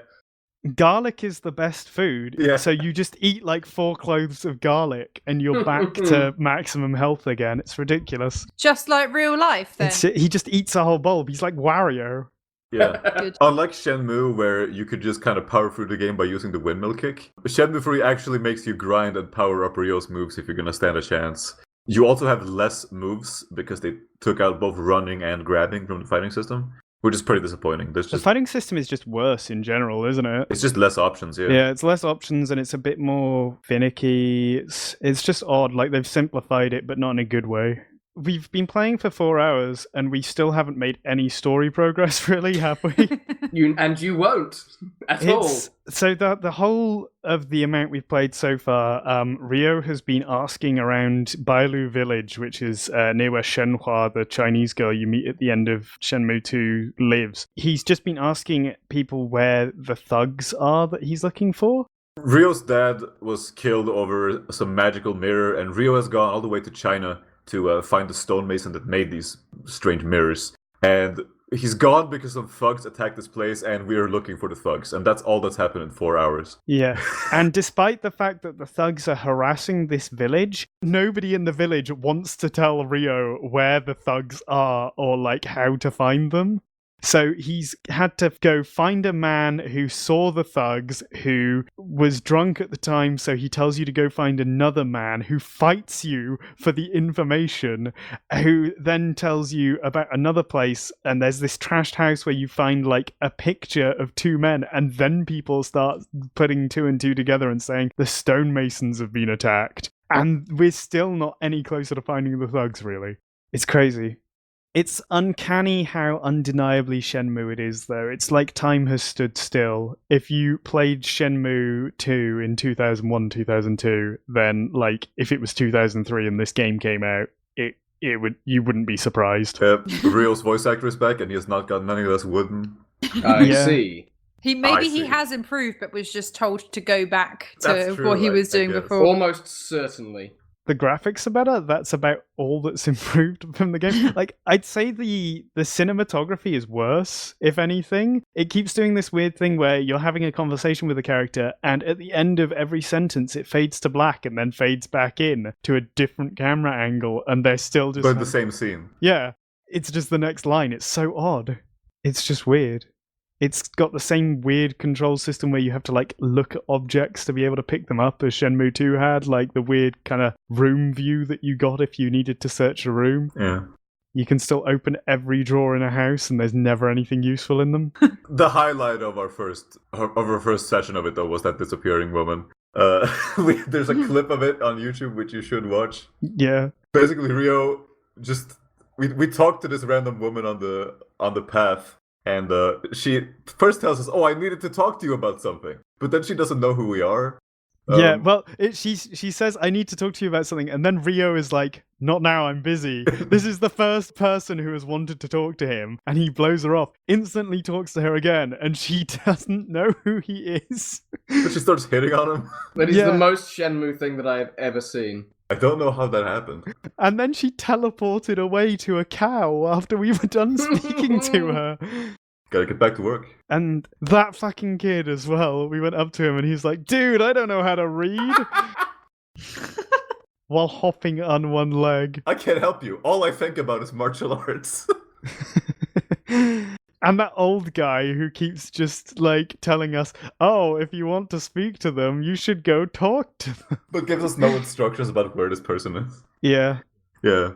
Garlic is the best food, Yeah. so you just eat like 4 cloves of garlic and you're back to maximum health again. It's ridiculous. Just like real life, then. He just eats a whole bulb. He's like Wario. Yeah. Good. Unlike Shenmue, where you could just kind of power through the game by using the windmill kick, Shenmue 3 actually makes you grind and power up Ryo's moves if you're gonna stand a chance. You also have less moves because they took out both running and grabbing from the fighting system, which is pretty disappointing. There's The just fighting system is just worse in general, isn't it? it's just less options, yeah. Yeah, it's less options and it's a bit more finicky. It's just odd. Like they've simplified it, but not in a good way. We've been playing for 4 hours and we still haven't made any story progress, really, have we? You won't at all. So the whole of the amount we've played so far, Rio has been asking around Bailu Village, which is near where Shenhua, the Chinese girl you meet at the end of Shenmue 2, lives. He's just been asking people where the thugs are that he's looking for. Ryo's dad was killed over some magical mirror, and Ryo has gone all the way to China to find the stonemason that made these strange mirrors. And he's gone because some thugs attacked this place, and we're looking for the thugs. And that's all that's happened in 4 hours. Yeah. And despite the fact that the thugs are harassing this village, nobody in the village wants to tell Rio where the thugs are or like how to find them. So he's had to go find a man who saw the thugs, who was drunk at the time, so he tells you to go find another man who fights you for the information, who then tells you about another place, and there's this trashed house where you find like a picture of 2 men, and then people start putting 2 and 2 together and saying the stonemasons have been attacked. And we're still not any closer to finding the thugs, really. It's crazy. It's uncanny how undeniably Shenmue it is, though. It's like time has stood still. If you played Shenmue 2 in 2001, 2002, then, like, if it was 2003 and this game came out, you wouldn't be surprised. Rio's voice actor is back, and he has not gotten any less wooden. I Yeah. see. He see. has improved, but was just told to go back That's to true, what he I was doing guess. before. Almost certainly. The graphics are better. That's about all that's improved from the game. Like, I'd say the cinematography is worse, if anything. It keeps doing this weird thing where you're having a conversation with a character, and at the end of every sentence, it fades to black and then fades back in to a different camera angle, and they're still just... But the same scene. Yeah, it's just the next line. It's so odd. It's just weird. It's got the same weird control system where you have to, like, look at objects to be able to pick them up as Shenmue 2 had, like the weird kind of room view that you got if you needed to search a room. Yeah. You can still open every drawer in a house and there's never anything useful in them. The highlight of our first session of it, though, was that disappearing woman. There's a clip of it on YouTube which you should watch. Yeah. Basically, Rio just we talked to this random woman on the path. And she first tells us, "Oh, I needed to talk to you about something," but then she doesn't know who we are. Yeah, well, she says, "I need to talk to you about something," and then Rio is like, "Not now, I'm busy." This is the first person who has wanted to talk to him, and he blows her off. Instantly talks to her again, and she doesn't know who he is. But she starts hitting on him. That is Yeah. the most Shenmue thing that I have ever seen. I don't know how that happened. And then she teleported away to a cow after we were done speaking to her. Gotta get back to work. And that fucking kid as well, we went up to him and he's like, "Dude, I don't know how to read." While hopping on one leg. I can't help you. All I think about is martial arts. And that old guy who keeps just, like, telling us, "Oh, if you want to speak to them, you should go talk to them." But gives us no instructions about where this person is. Yeah. Yeah.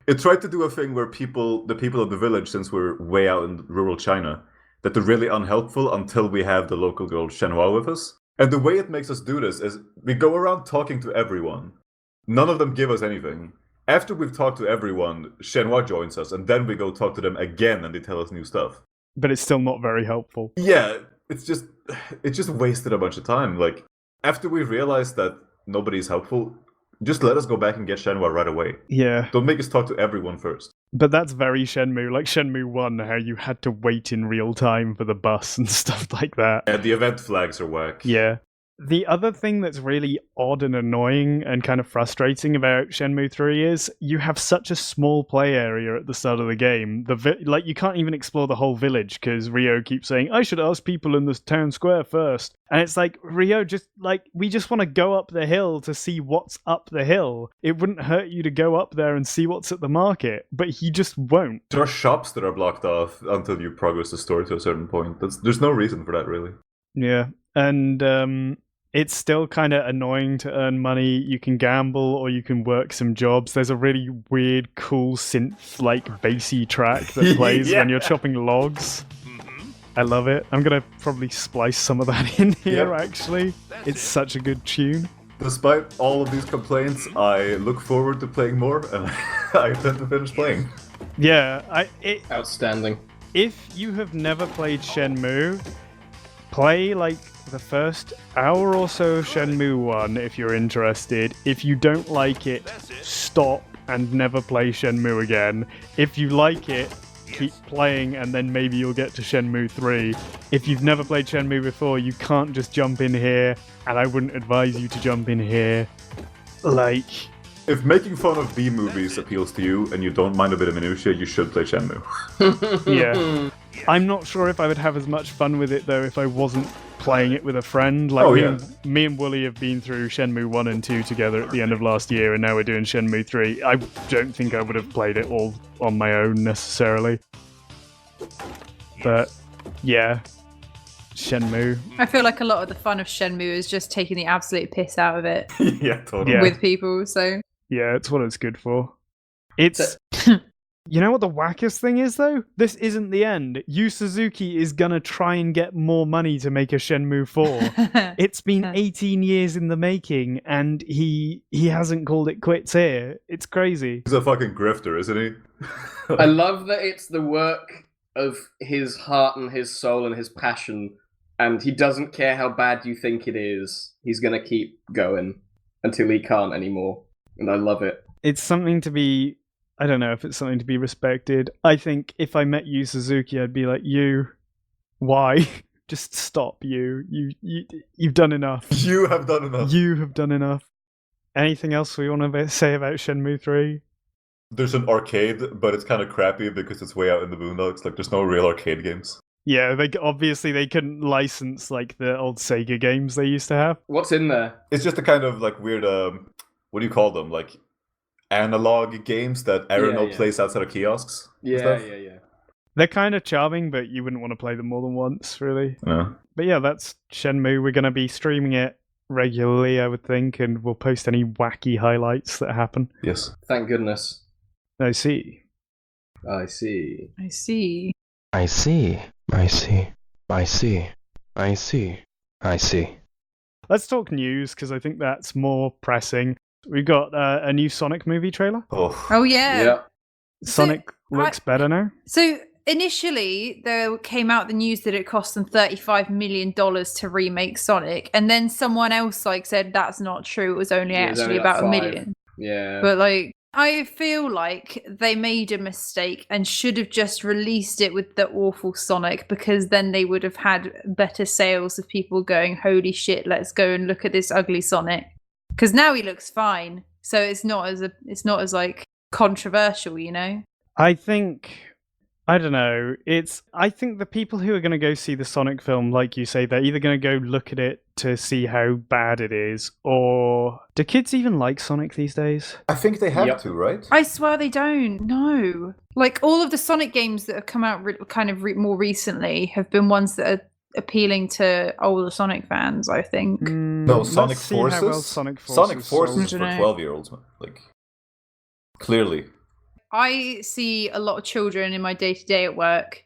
It tried to do a thing where the people of the village, since we're way out in rural China, that they're really unhelpful until we have the local girl Shenhua with us. And the way it makes us do this is we go around talking to everyone. None of them give us anything. After we've talked to everyone, Shenhua joins us, and then we go talk to them again, and they tell us new stuff. But it's still not very helpful. Yeah, it just wasted a bunch of time. Like, after we realized that nobody's helpful, just let us go back and get Shenhua right away. Yeah. Don't make us talk to everyone first. But that's very Shenmue, like Shenmue 1, how you had to wait in real time for the bus and stuff like that. And the event flags are whack. Yeah. The other thing that's really odd and annoying and kind of frustrating about Shenmue 3 is you have such a small play area at the start of the game. Like, you can't even explore the whole village because Rio keeps saying, "I should ask people in this town square first." And it's like, Rio, we just want to go up the hill to see what's up the hill. It wouldn't hurt you to go up there and see what's at the market, but he just won't. There are shops that are blocked off until you progress the story to a certain point. There's no reason for that, really. Yeah. And it's still kind of annoying to earn money. You can gamble or you can work some jobs. There's a really weird, cool synth, like, bassy track that plays Yeah. when you're chopping logs. I love it. I'm going to probably splice some of that in here, Yep. actually. It's such a good tune. Despite all of these complaints, I look forward to playing more, and I intend to finish playing. Yeah, Outstanding. if you have never played Shenmue, play, like, the first hour or so of Shenmue 1 if you're interested. If you don't like it, stop and never play Shenmue again. If you like it, keep playing and then maybe you'll get to Shenmue 3. If you've never played Shenmue before, you can't just jump in here, and I wouldn't advise you to jump in here. Like... If making fun of B-movies appeals to you, and you don't mind a bit of minutia, you should play Shenmue. Yeah. I'm not sure if I would have as much fun with it, though, if I wasn't playing it with a friend. Like, me and Wooly have been through Shenmue 1 and 2 together at the end of last year, and now we're doing Shenmue 3. I don't think I would have played it all on my own, necessarily. But, yeah. Shenmue. I feel like a lot of the fun of Shenmue is just taking the absolute piss out of it Yeah, totally. Yeah. with people, so... Yeah, it's what it's good for. It's You know what the wackest thing is, though? This isn't the end. Yu Suzuki is gonna try and get more money to make a Shenmue 4. It's been 18 years in the making, and he hasn't called it quits here. It's crazy. He's a fucking grifter, isn't he? I love that it's the work of his heart and his soul and his passion, and he doesn't care how bad you think it is. He's gonna keep going until he can't anymore, and I love it. It's something to be... I don't know if it's something to be respected. I think if I met Yu Suzuki, I'd be like, you, why? Just stop, you. You've done enough. You have done enough. You have done enough. Anything else we want to say about Shenmue 3? There's an arcade, but it's kind of crappy because it's way out in the boondocks. Like, there's no real arcade games. Yeah, they couldn't license like the old Sega games they used to have. What's in there? It's just a kind of like weird, what do you call them? Like analog games that Aerono plays outside of kiosks. Yeah. They're kind of charming, but you wouldn't want to play them more than once, really. No. But yeah, that's Shenmue. We're going to be streaming it regularly, I would think, and we'll post any wacky highlights that happen. Yes. Thank goodness. I see. I see. I see. I see. I see. I see. I see. I see. Let's talk news, because I think that's more pressing. We've got a new Sonic movie trailer. Oh yeah. Yeah. Sonic looks better now. So initially, there came out the news that it cost them $35 million to remake Sonic, and then someone else said that's not true. It was only actually about $1 million. Yeah. But I feel like they made a mistake and should have just released it with the awful Sonic, because then they would have had better sales of people going, "Holy shit, let's go and look at this ugly Sonic." Because now he looks fine, so it's not as controversial, you know. I don't know. I think the people who are going to go see the Sonic film, like you say, they're either going to go look at it to see how bad it is, or do kids even like Sonic these days? I think they have to, right? I swear they don't. No, like all of the Sonic games that have come out more recently have been ones that are appealing to older Sonic fans, I think. No, Sonic Forces. Well Sonic Forces is for sold. 12-year-olds, like clearly. I see a lot of children in my day-to-day at work,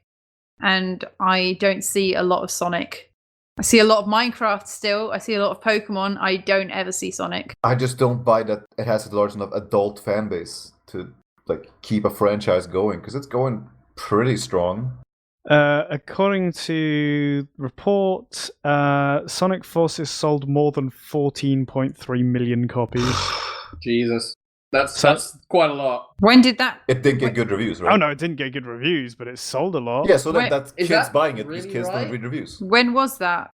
and I don't see a lot of Sonic. I see a lot of Minecraft still. I see a lot of Pokemon. I don't ever see Sonic. I just don't buy that it has a large enough adult fan base to keep a franchise going, because it's going pretty strong. According to report, Sonic Forces sold more than 14.3 million copies. Jesus. That's quite a lot. When did that? It didn't get good reviews, right? Oh no, it didn't get good reviews, but it sold a lot. Yeah, so Wait, that's is kids that buying it really because kids right? don't read reviews. When was that?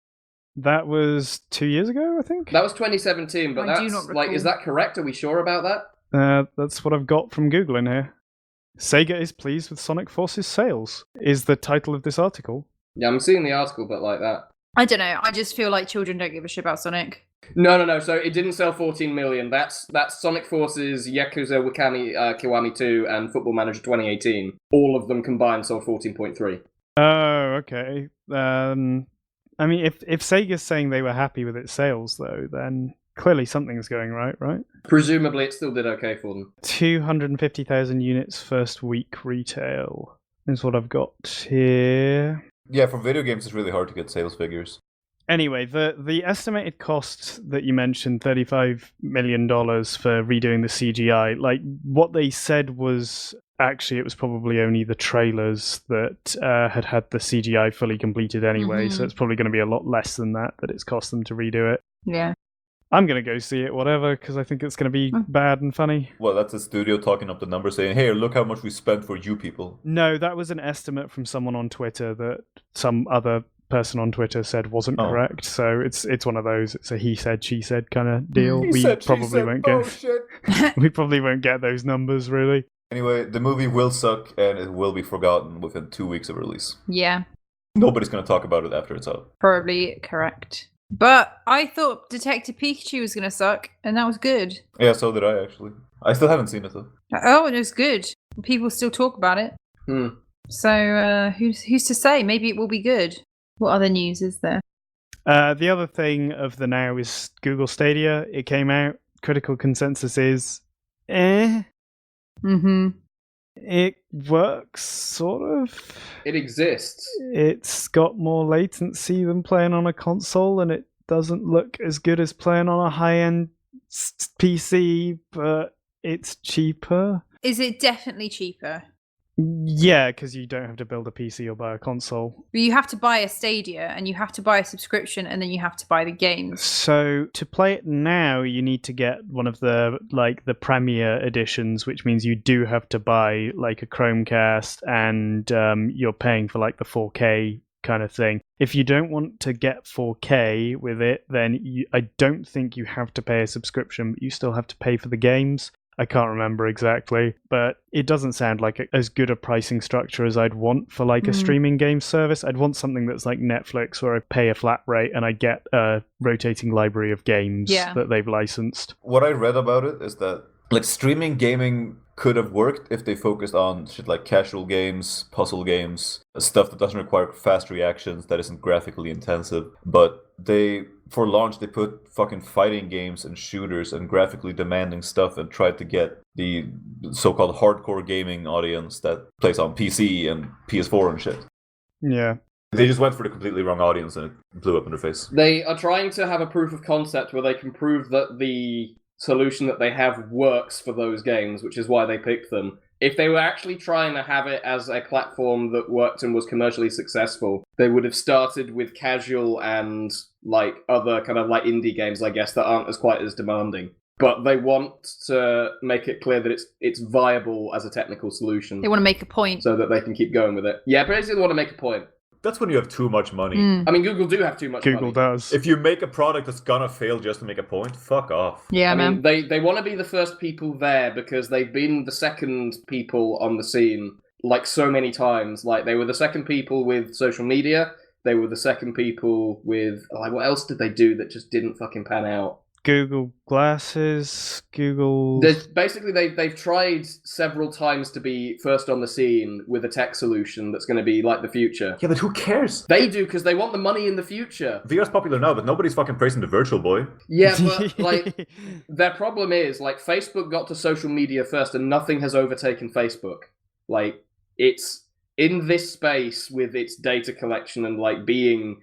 That was 2 years ago, I think. That was 2017, but I do that's not recall. is that correct? Are we sure about that? That's what I've got from Google in here. Sega is pleased with Sonic Forces sales, is the title of this article. Yeah, I'm seeing the article, but like that. I don't know. I just feel like children don't give a shit about Sonic. No. So it didn't sell 14 million. That's Sonic Forces, Yakuza Kiwami 2, and Football Manager 2018. All of them combined sold 14.3. Oh, okay. I mean, if Sega's saying they were happy with its sales, though, then clearly something's going right? Presumably, it still did okay for them. 250,000 units first week retail is what I've got here. Yeah, for video games, it's really hard to get sales figures. Anyway, the estimated cost that you mentioned, $35 million for redoing the CGI, like what they said was actually it was probably only the trailers that had the CGI fully completed anyway, so it's probably going to be a lot less than that it's cost them to redo it. Yeah. I'm going to go see it, whatever, because I think it's going to be bad and funny. Well, that's the studio talking up the numbers saying, hey, look how much we spent for you people. No, that was an estimate from someone on Twitter that some other person on Twitter said wasn't correct. So it's one of those. It's a he said, she said kind of deal. We probably won't get. We probably won't get those numbers really. Anyway, the movie will suck and it will be forgotten within 2 weeks of release. Yeah. Nobody's going to talk about it after it's out. Probably correct. But I thought Detective Pikachu was going to suck, and that was good. Yeah, so did I, actually. I still haven't seen it, though. Oh, it was good. People still talk about it. So, who's to say? Maybe it will be good. What other news is there? The other thing of the now is Google Stadia. It came out. Critical consensus is, Mm-hmm. It works, sort of. It exists. It's got more latency than playing on a console, and it doesn't look as good as playing on a high-end PC, but it's cheaper. Is it definitely cheaper? Yeah, because you don't have to build a PC or buy a console. But you have to buy a Stadia, and you have to buy a subscription, and then you have to buy the games. So to play it now, you need to get one of the Premier editions, which means you do have to buy like a Chromecast, and you're paying for like the 4K kind of thing. If you don't want to get 4K with it, then I don't think you have to pay a subscription, but you still have to pay for the games. I can't remember exactly, but it doesn't sound like as good a pricing structure as I'd want for like a streaming game service. I'd want something that's like Netflix, where I pay a flat rate and I get a rotating library of games that they've licensed. What I read about it is that like streaming gaming could have worked if they focused on shit like casual games, puzzle games, stuff that doesn't require fast reactions, that isn't graphically intensive. But for launch, they put fucking fighting games and shooters and graphically demanding stuff and tried to get the so-called hardcore gaming audience that plays on PC and PS4 and shit. Yeah. They just went for the completely wrong audience and it blew up in their face. They are trying to have a proof of concept where they can prove that the solution that they have works for those games, which is why they picked them. If they were actually trying to have it as a platform that worked and was commercially successful, they would have started with casual and like other kind of like indie games, I guess, that aren't quite as demanding. But they want to make it clear that it's viable as a technical solution. They want to make a point. So that they can keep going with it. Yeah, basically they want to make a point. That's when you have too much money. I mean, Google do have too much money. Google does. If you make a product that's gonna fail just to make a point, fuck off. Yeah, I man. mean, they want to be the first people there because they've been the second people on the scene like so many times. Like they were the second people with social media. They were the second people with like what else did they do that just didn't fucking pan out? Google Glasses, Google... They've tried several times to be first on the scene with a tech solution that's going to be like the future. Yeah, but who cares? They do because they want the money in the future. VR's popular now, but nobody's fucking praising the Virtual Boy. Yeah, but like their problem is like Facebook got to social media first and nothing has overtaken Facebook. Like it's in this space with its data collection and like being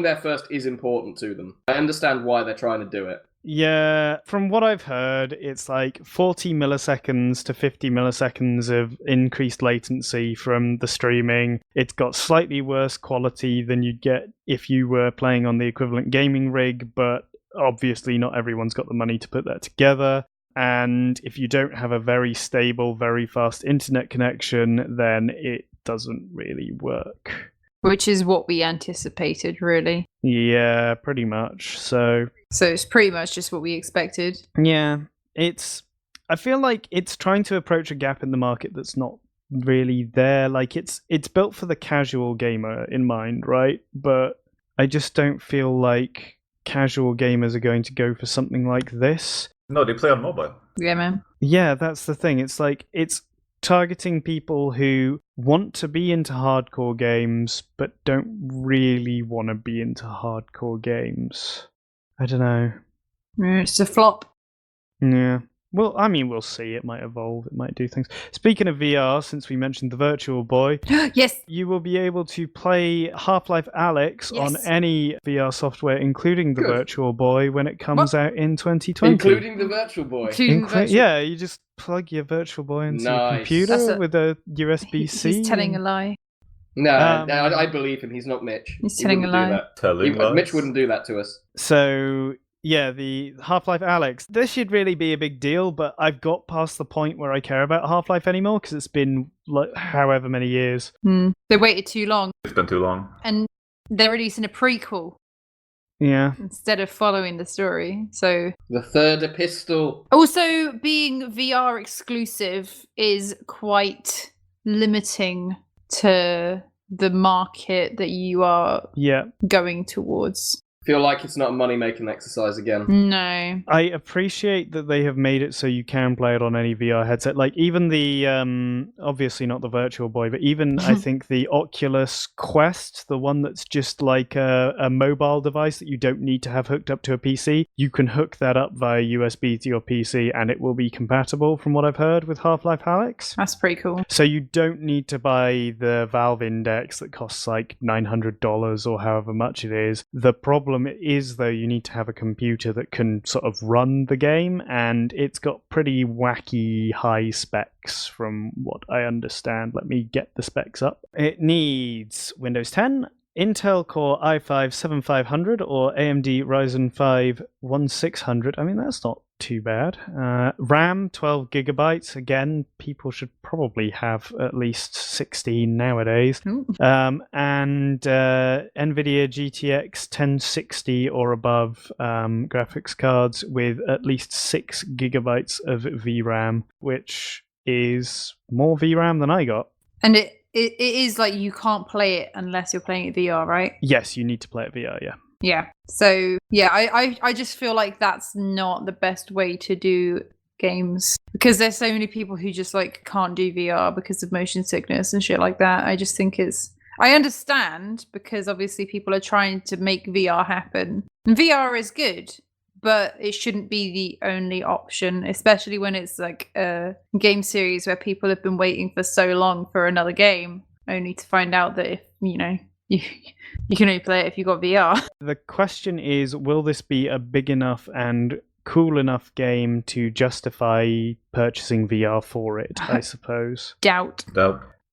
there first is important to them. I understand why they're trying to do it. Yeah, from what I've heard, it's like 40 milliseconds to 50 milliseconds of increased latency from the streaming. It's got slightly worse quality than you'd get if you were playing on the equivalent gaming rig, but obviously not everyone's got the money to put that together. And if you don't have a very stable, very fast internet connection, then it doesn't really work. Which is what we anticipated, really. Yeah, pretty much. So it's pretty much just what we expected. Yeah, I feel like it's trying to approach a gap in the market that's not really there. Like it's built for the casual gamer in mind, right? But I just don't feel like casual gamers are going to go for something like this. No, they play on mobile. Yeah, man. Yeah, that's the thing. It's like it's targeting people who want to be into hardcore games but don't really want to be into hardcore games. I don't know. It's a flop. Yeah. Well, I mean, we'll see. It might evolve. It might do things. Speaking of VR, since we mentioned the Virtual Boy, yes, you will be able to play Half-Life Alyx on any VR software, including the Virtual Boy, when it comes out in 2020. Including the Virtual Boy. Yeah, you just plug your Virtual Boy into your computer with a USB-C. He's telling a lie. No, I believe him. He's not Mitch. He's telling a lie. Mitch wouldn't do that to us. So... yeah, the Half-Life Alyx. This should really be a big deal, but I've got past the point where I care about Half-Life anymore because it's been like however many years. They waited too long. It's been too long. And they're releasing a prequel. Yeah. Instead of following the story. So the third epistle. Also, being VR exclusive is quite limiting to the market that you are going towards. Feel like it's not a money-making exercise again. No. I appreciate that they have made it so you can play it on any VR headset. Like even the obviously not the Virtual Boy, but even I think the Oculus Quest, the one that's just like a mobile device that you don't need to have hooked up to a PC, you can hook that up via USB to your PC and it will be compatible from what I've heard with Half-Life Alyx. That's pretty cool. So you don't need to buy the Valve Index that costs like $900 or however much it is. The problem is, though, you need to have a computer that can sort of run the game, and it's got pretty wacky high specs from what I understand. Let me get the specs up. It needs Windows 10, Intel Core i5-7500 or AMD Ryzen 5 1600. I mean, that's not too bad. RAM 12 gigabytes. Again, people should probably have at least 16 nowadays. And NVIDIA GTX 1060 or above graphics cards with at least 6 gigabytes of VRAM, which is more VRAM than I got. And it is like you can't play it unless you're playing it VR, right? Yes, you need to play it VR, yeah. Yeah. So, yeah, I just feel like that's not the best way to do games because there's so many people who just like can't do VR because of motion sickness and shit like that. I just think I understand because obviously people are trying to make VR happen. And VR is good, but it shouldn't be the only option, especially when it's like a game series where people have been waiting for so long for another game, only to find out that if, you can only play it if you got VR. The question is, will this be a big enough and cool enough game to justify purchasing VR for it, I suppose? Doubt.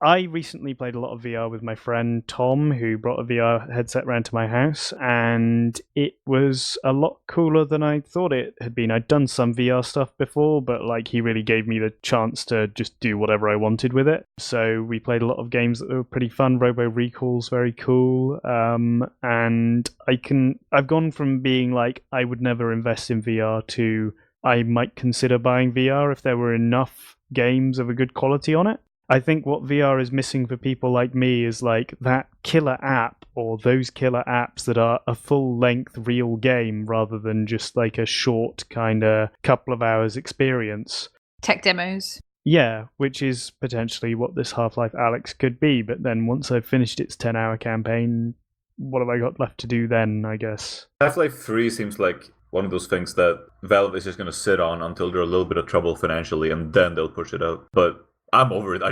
I recently played a lot of VR with my friend Tom, who brought a VR headset round to my house, and it was a lot cooler than I thought it had been. I'd done some VR stuff before, but like he really gave me the chance to just do whatever I wanted with it. So we played a lot of games that were pretty fun. Robo Recall's very cool, and I've gone from being like I would never invest in VR to I might consider buying VR if there were enough games of a good quality on it. I think what VR is missing for people like me is like that killer app or those killer apps that are a full-length real game rather than just like a short kind of couple of hours experience. Tech demos. Yeah, which is potentially what this Half-Life Alyx could be, but then once I've finished its 10-hour campaign, what have I got left to do then, I guess? Half-Life 3 seems like one of those things that Valve is just going to sit on until they're a little bit of trouble financially, and then they'll push it out. But I'm over it. I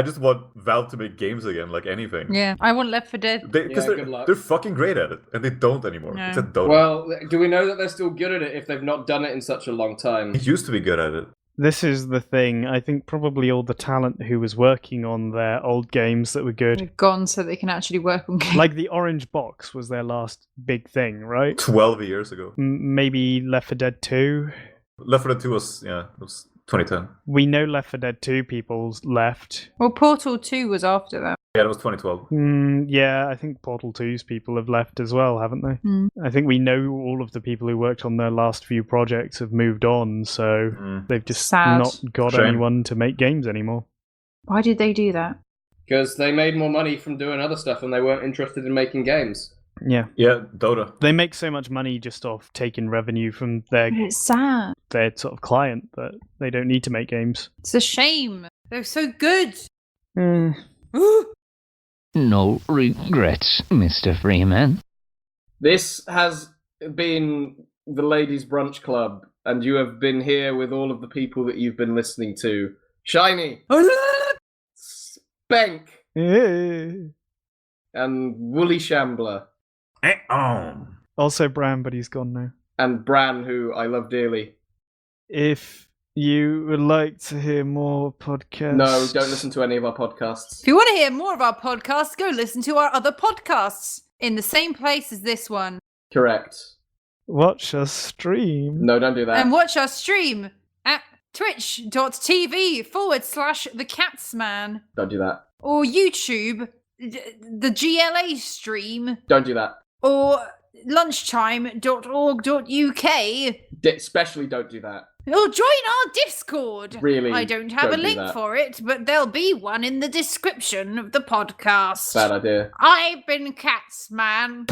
just want Valve to make games again, like anything. Yeah, I want Left 4 Dead. Because they're fucking great at it, and they don't anymore. No. Except don't. Well, do we know that they're still good at it if they've not done it in such a long time? They used to be good at it. This is the thing. I think probably all the talent who was working on their old games that were good, They've gone so they can actually work on games. like the Orange Box was their last big thing, right? 12 years ago. Maybe Left 4 Dead 2. Left 4 Dead 2 was 2010. We know Left 4 Dead 2 people's left. Well, Portal 2 was after that. Yeah, that was 2012. Yeah, I think Portal 2's people have left as well, haven't they? Mm. I think we know all of the people who worked on their last few projects have moved on, so they've just Sad. not got Shame. anyone to make games anymore. Why did they do that? Because they made more money from doing other stuff and they weren't interested in making games. Yeah. Yeah, Dota. They make so much money just off taking revenue from their But it's sad. sort of client that they don't need to make games. It's a shame. They're so good. No regrets, Mr. Freeman. This has been the Ladies' Brunch Club, and you have been here with all of the people that you've been listening to. Shiny, Spink, and Woolyshambler, Also Bran, but he's gone now. and Bran, who I love dearly. If you would like to hear more podcasts... No, don't listen to any of our podcasts. If you want to hear more of our podcasts, go listen to our other podcasts in the same place as this one. Correct. Watch us stream. No, don't do that. And watch our stream at twitch.tv/TheCatsman Don't do that. or YouTube, the GLA stream, Don't do that. or lunchtime.org.uk. Especially don't do that. Or join our Discord. Really, I don't have a don't do link that. for it, but there'll be one in the description of the podcast. Bad idea. I've been Catsman.